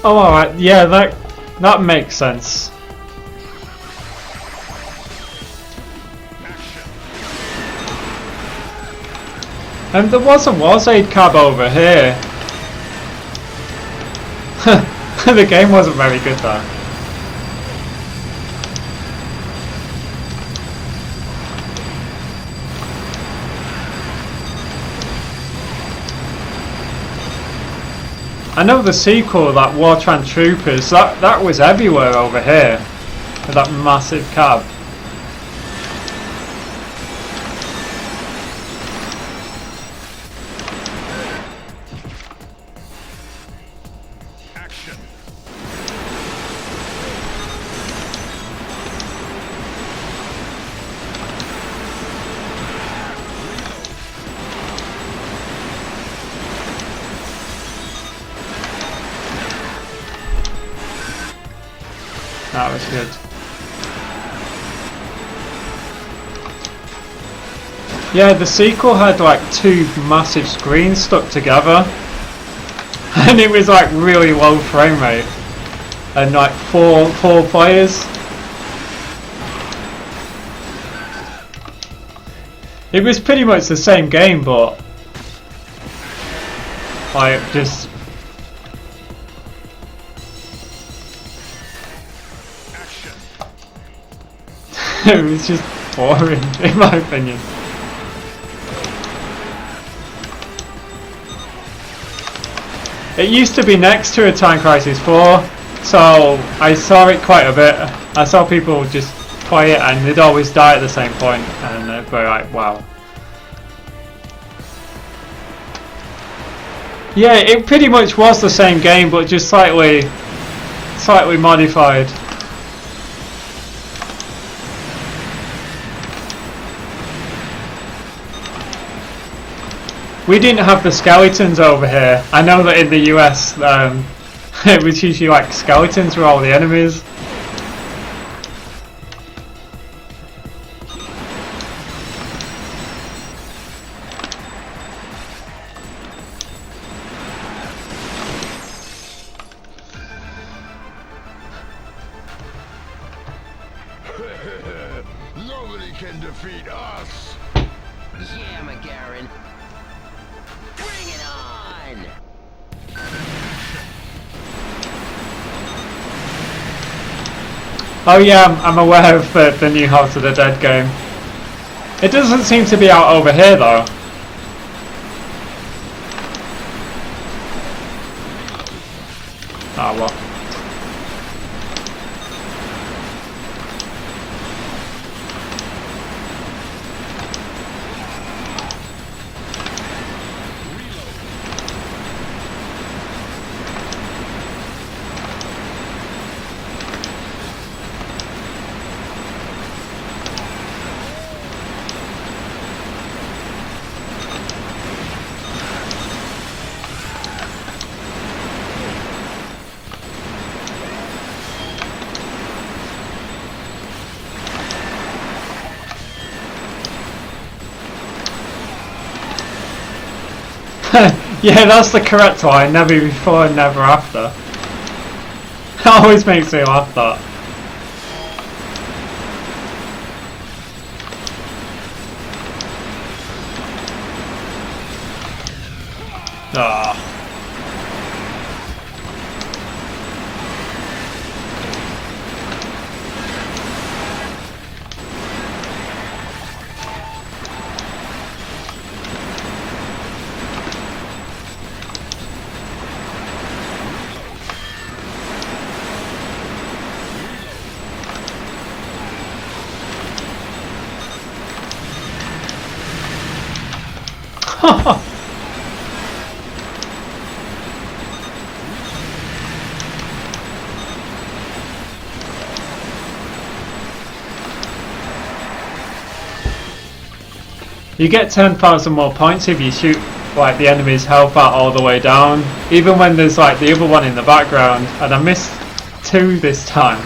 Oh, alright, yeah, that makes sense. And there was a Warzade cab over here. The game wasn't very good though. I know the sequel, that Wartran Troopers, that was everywhere over here. With that massive cab. Action. That was good. Yeah, the sequel had like 2 massive screens stuck together. And it was like really low frame rate. And like four players. It was pretty much the same game, but like just it was just boring in my opinion. It used to be next to a Time Crisis 4, so I saw it quite a bit. I saw people just play it and they'd always die at the same point, and they'd be like, wow. Yeah, it pretty much was the same game, but just slightly modified. We didn't have the skeletons over here. I know that in the US, it was usually like skeletons were all the enemies. Nobody can defeat us. Yeah, McGarren. Bring it on! Oh yeah, I'm aware of the new House of the Dead game. It doesn't seem to be out over here though. Ah, well. Yeah, that's the correct line. Never before, never after. It always makes me laugh, that. Ah. You get 10,000 more points if you shoot like the enemy's health out all the way down, even when there's like the other one in the background, and I missed 2 this time.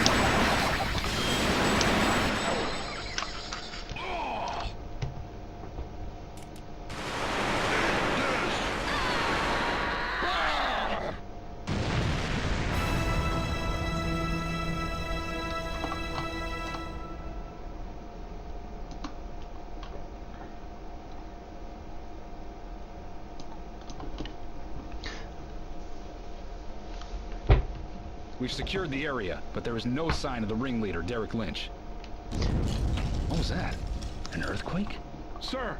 We've secured the area, but there is no sign of the ringleader, Derek Lynch. What was that? An earthquake? Sir!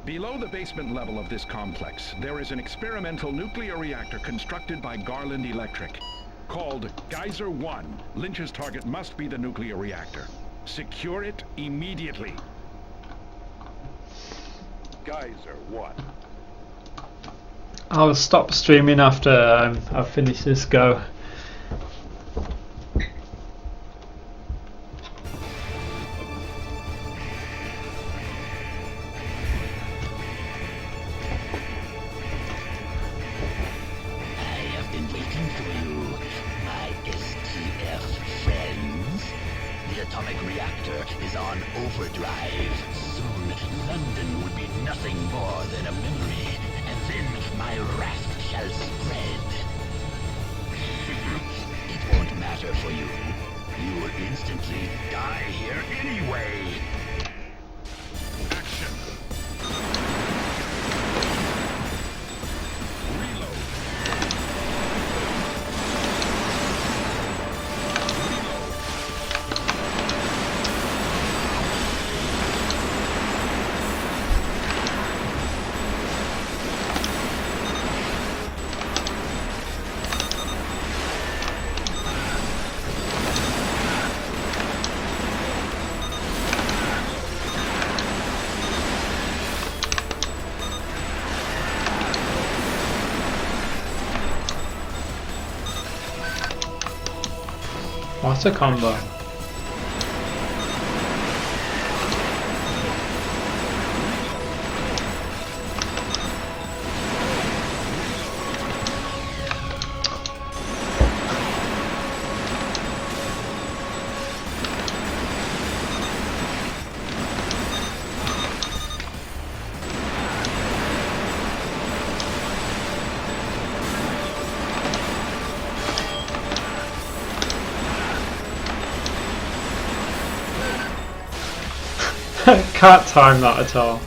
Below the basement level of this complex, there is an experimental nuclear reactor constructed by Garland Electric. Called Geyser 1. Lynch's target must be the nuclear reactor. Secure it immediately. Geyser 1. I'll stop streaming after I've finished this go. I have been waiting for you, my STF nothing more than a memory, and then my wrath shall spread. It won't matter for you. You will instantly die here anyway. Action. Reload. What a combo. Can't time that at all.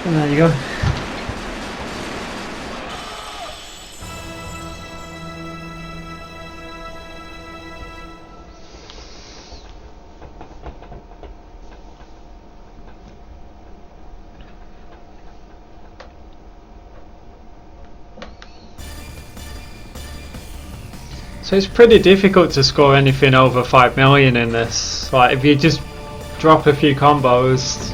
And there you go. So it's pretty difficult to score anything over 5 million in this. Like if you just drop a few combos,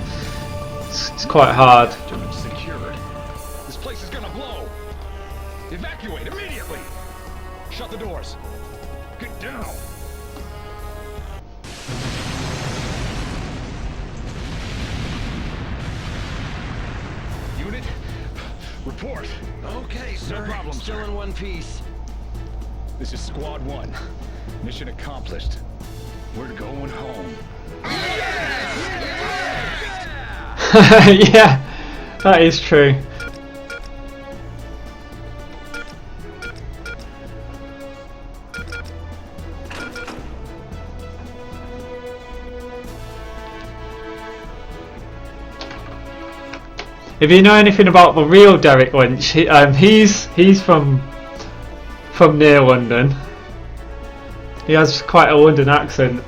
it's quite hard. Secured. This place is gonna blow. Evacuate immediately. Shut the doors. Get down. Unit, report. Okay, sir. No problem, Still sir. in one piece. This is Squad 1. Mission accomplished. We're going home. Yeah, that is true. If you know anything about the real Derek Lynch, he's from near London. He has quite a London accent.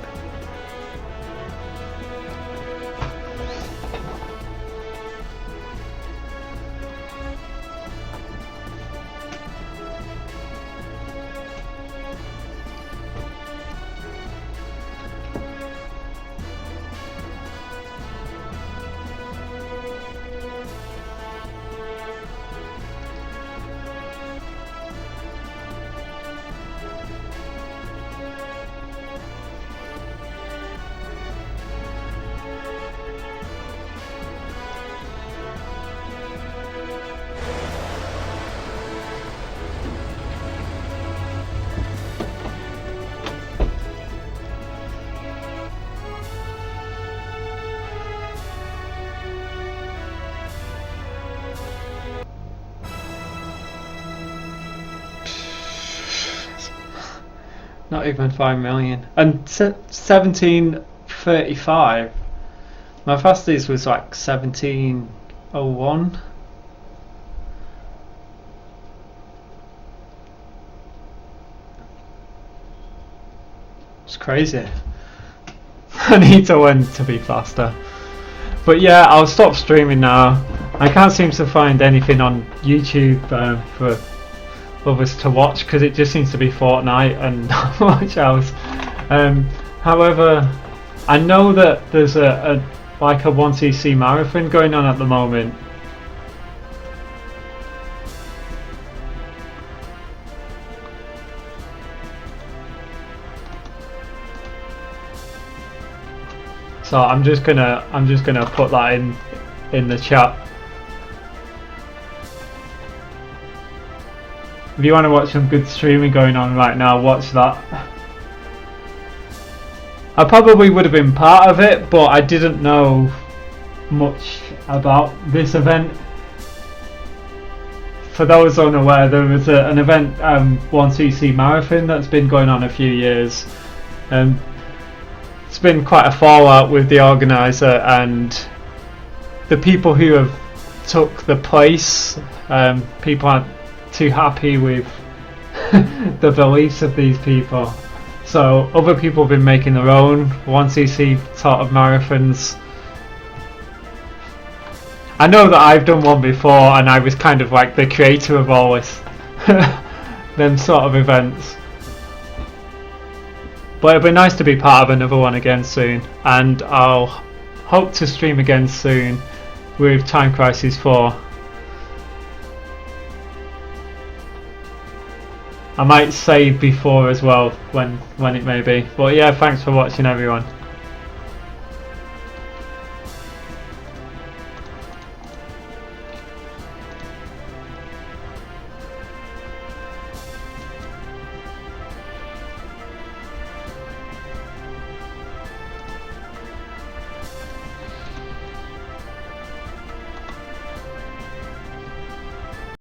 Not even 5 million. And 1735. My fastest was like 1701. It's crazy. I need to learn to be faster. But yeah, I'll stop streaming now. I can't seem to find anything on YouTube for others to watch because it just seems to be Fortnite and not much else. However, I know that there's a 1cc marathon going on at the moment. so I'm just gonna put that in the chat. If you want to watch some good streaming going on right now, watch that. I probably would have been part of it, but I didn't know much about this event. For those unaware, there was an event, 1cc Marathon, that's been going on a few years. It's been quite a fallout with the organiser and the people who have took the place. People aren't too happy with the beliefs of these people, so other people have been making their own 1cc sort of marathons. I know that I've done one before and I was kind of like the creator of all this them sort of events, but it'd be nice to be part of another one again soon, and I'll hope to stream again soon with Time Crisis 4. I might say before as well when it may be. But yeah, thanks for watching everyone.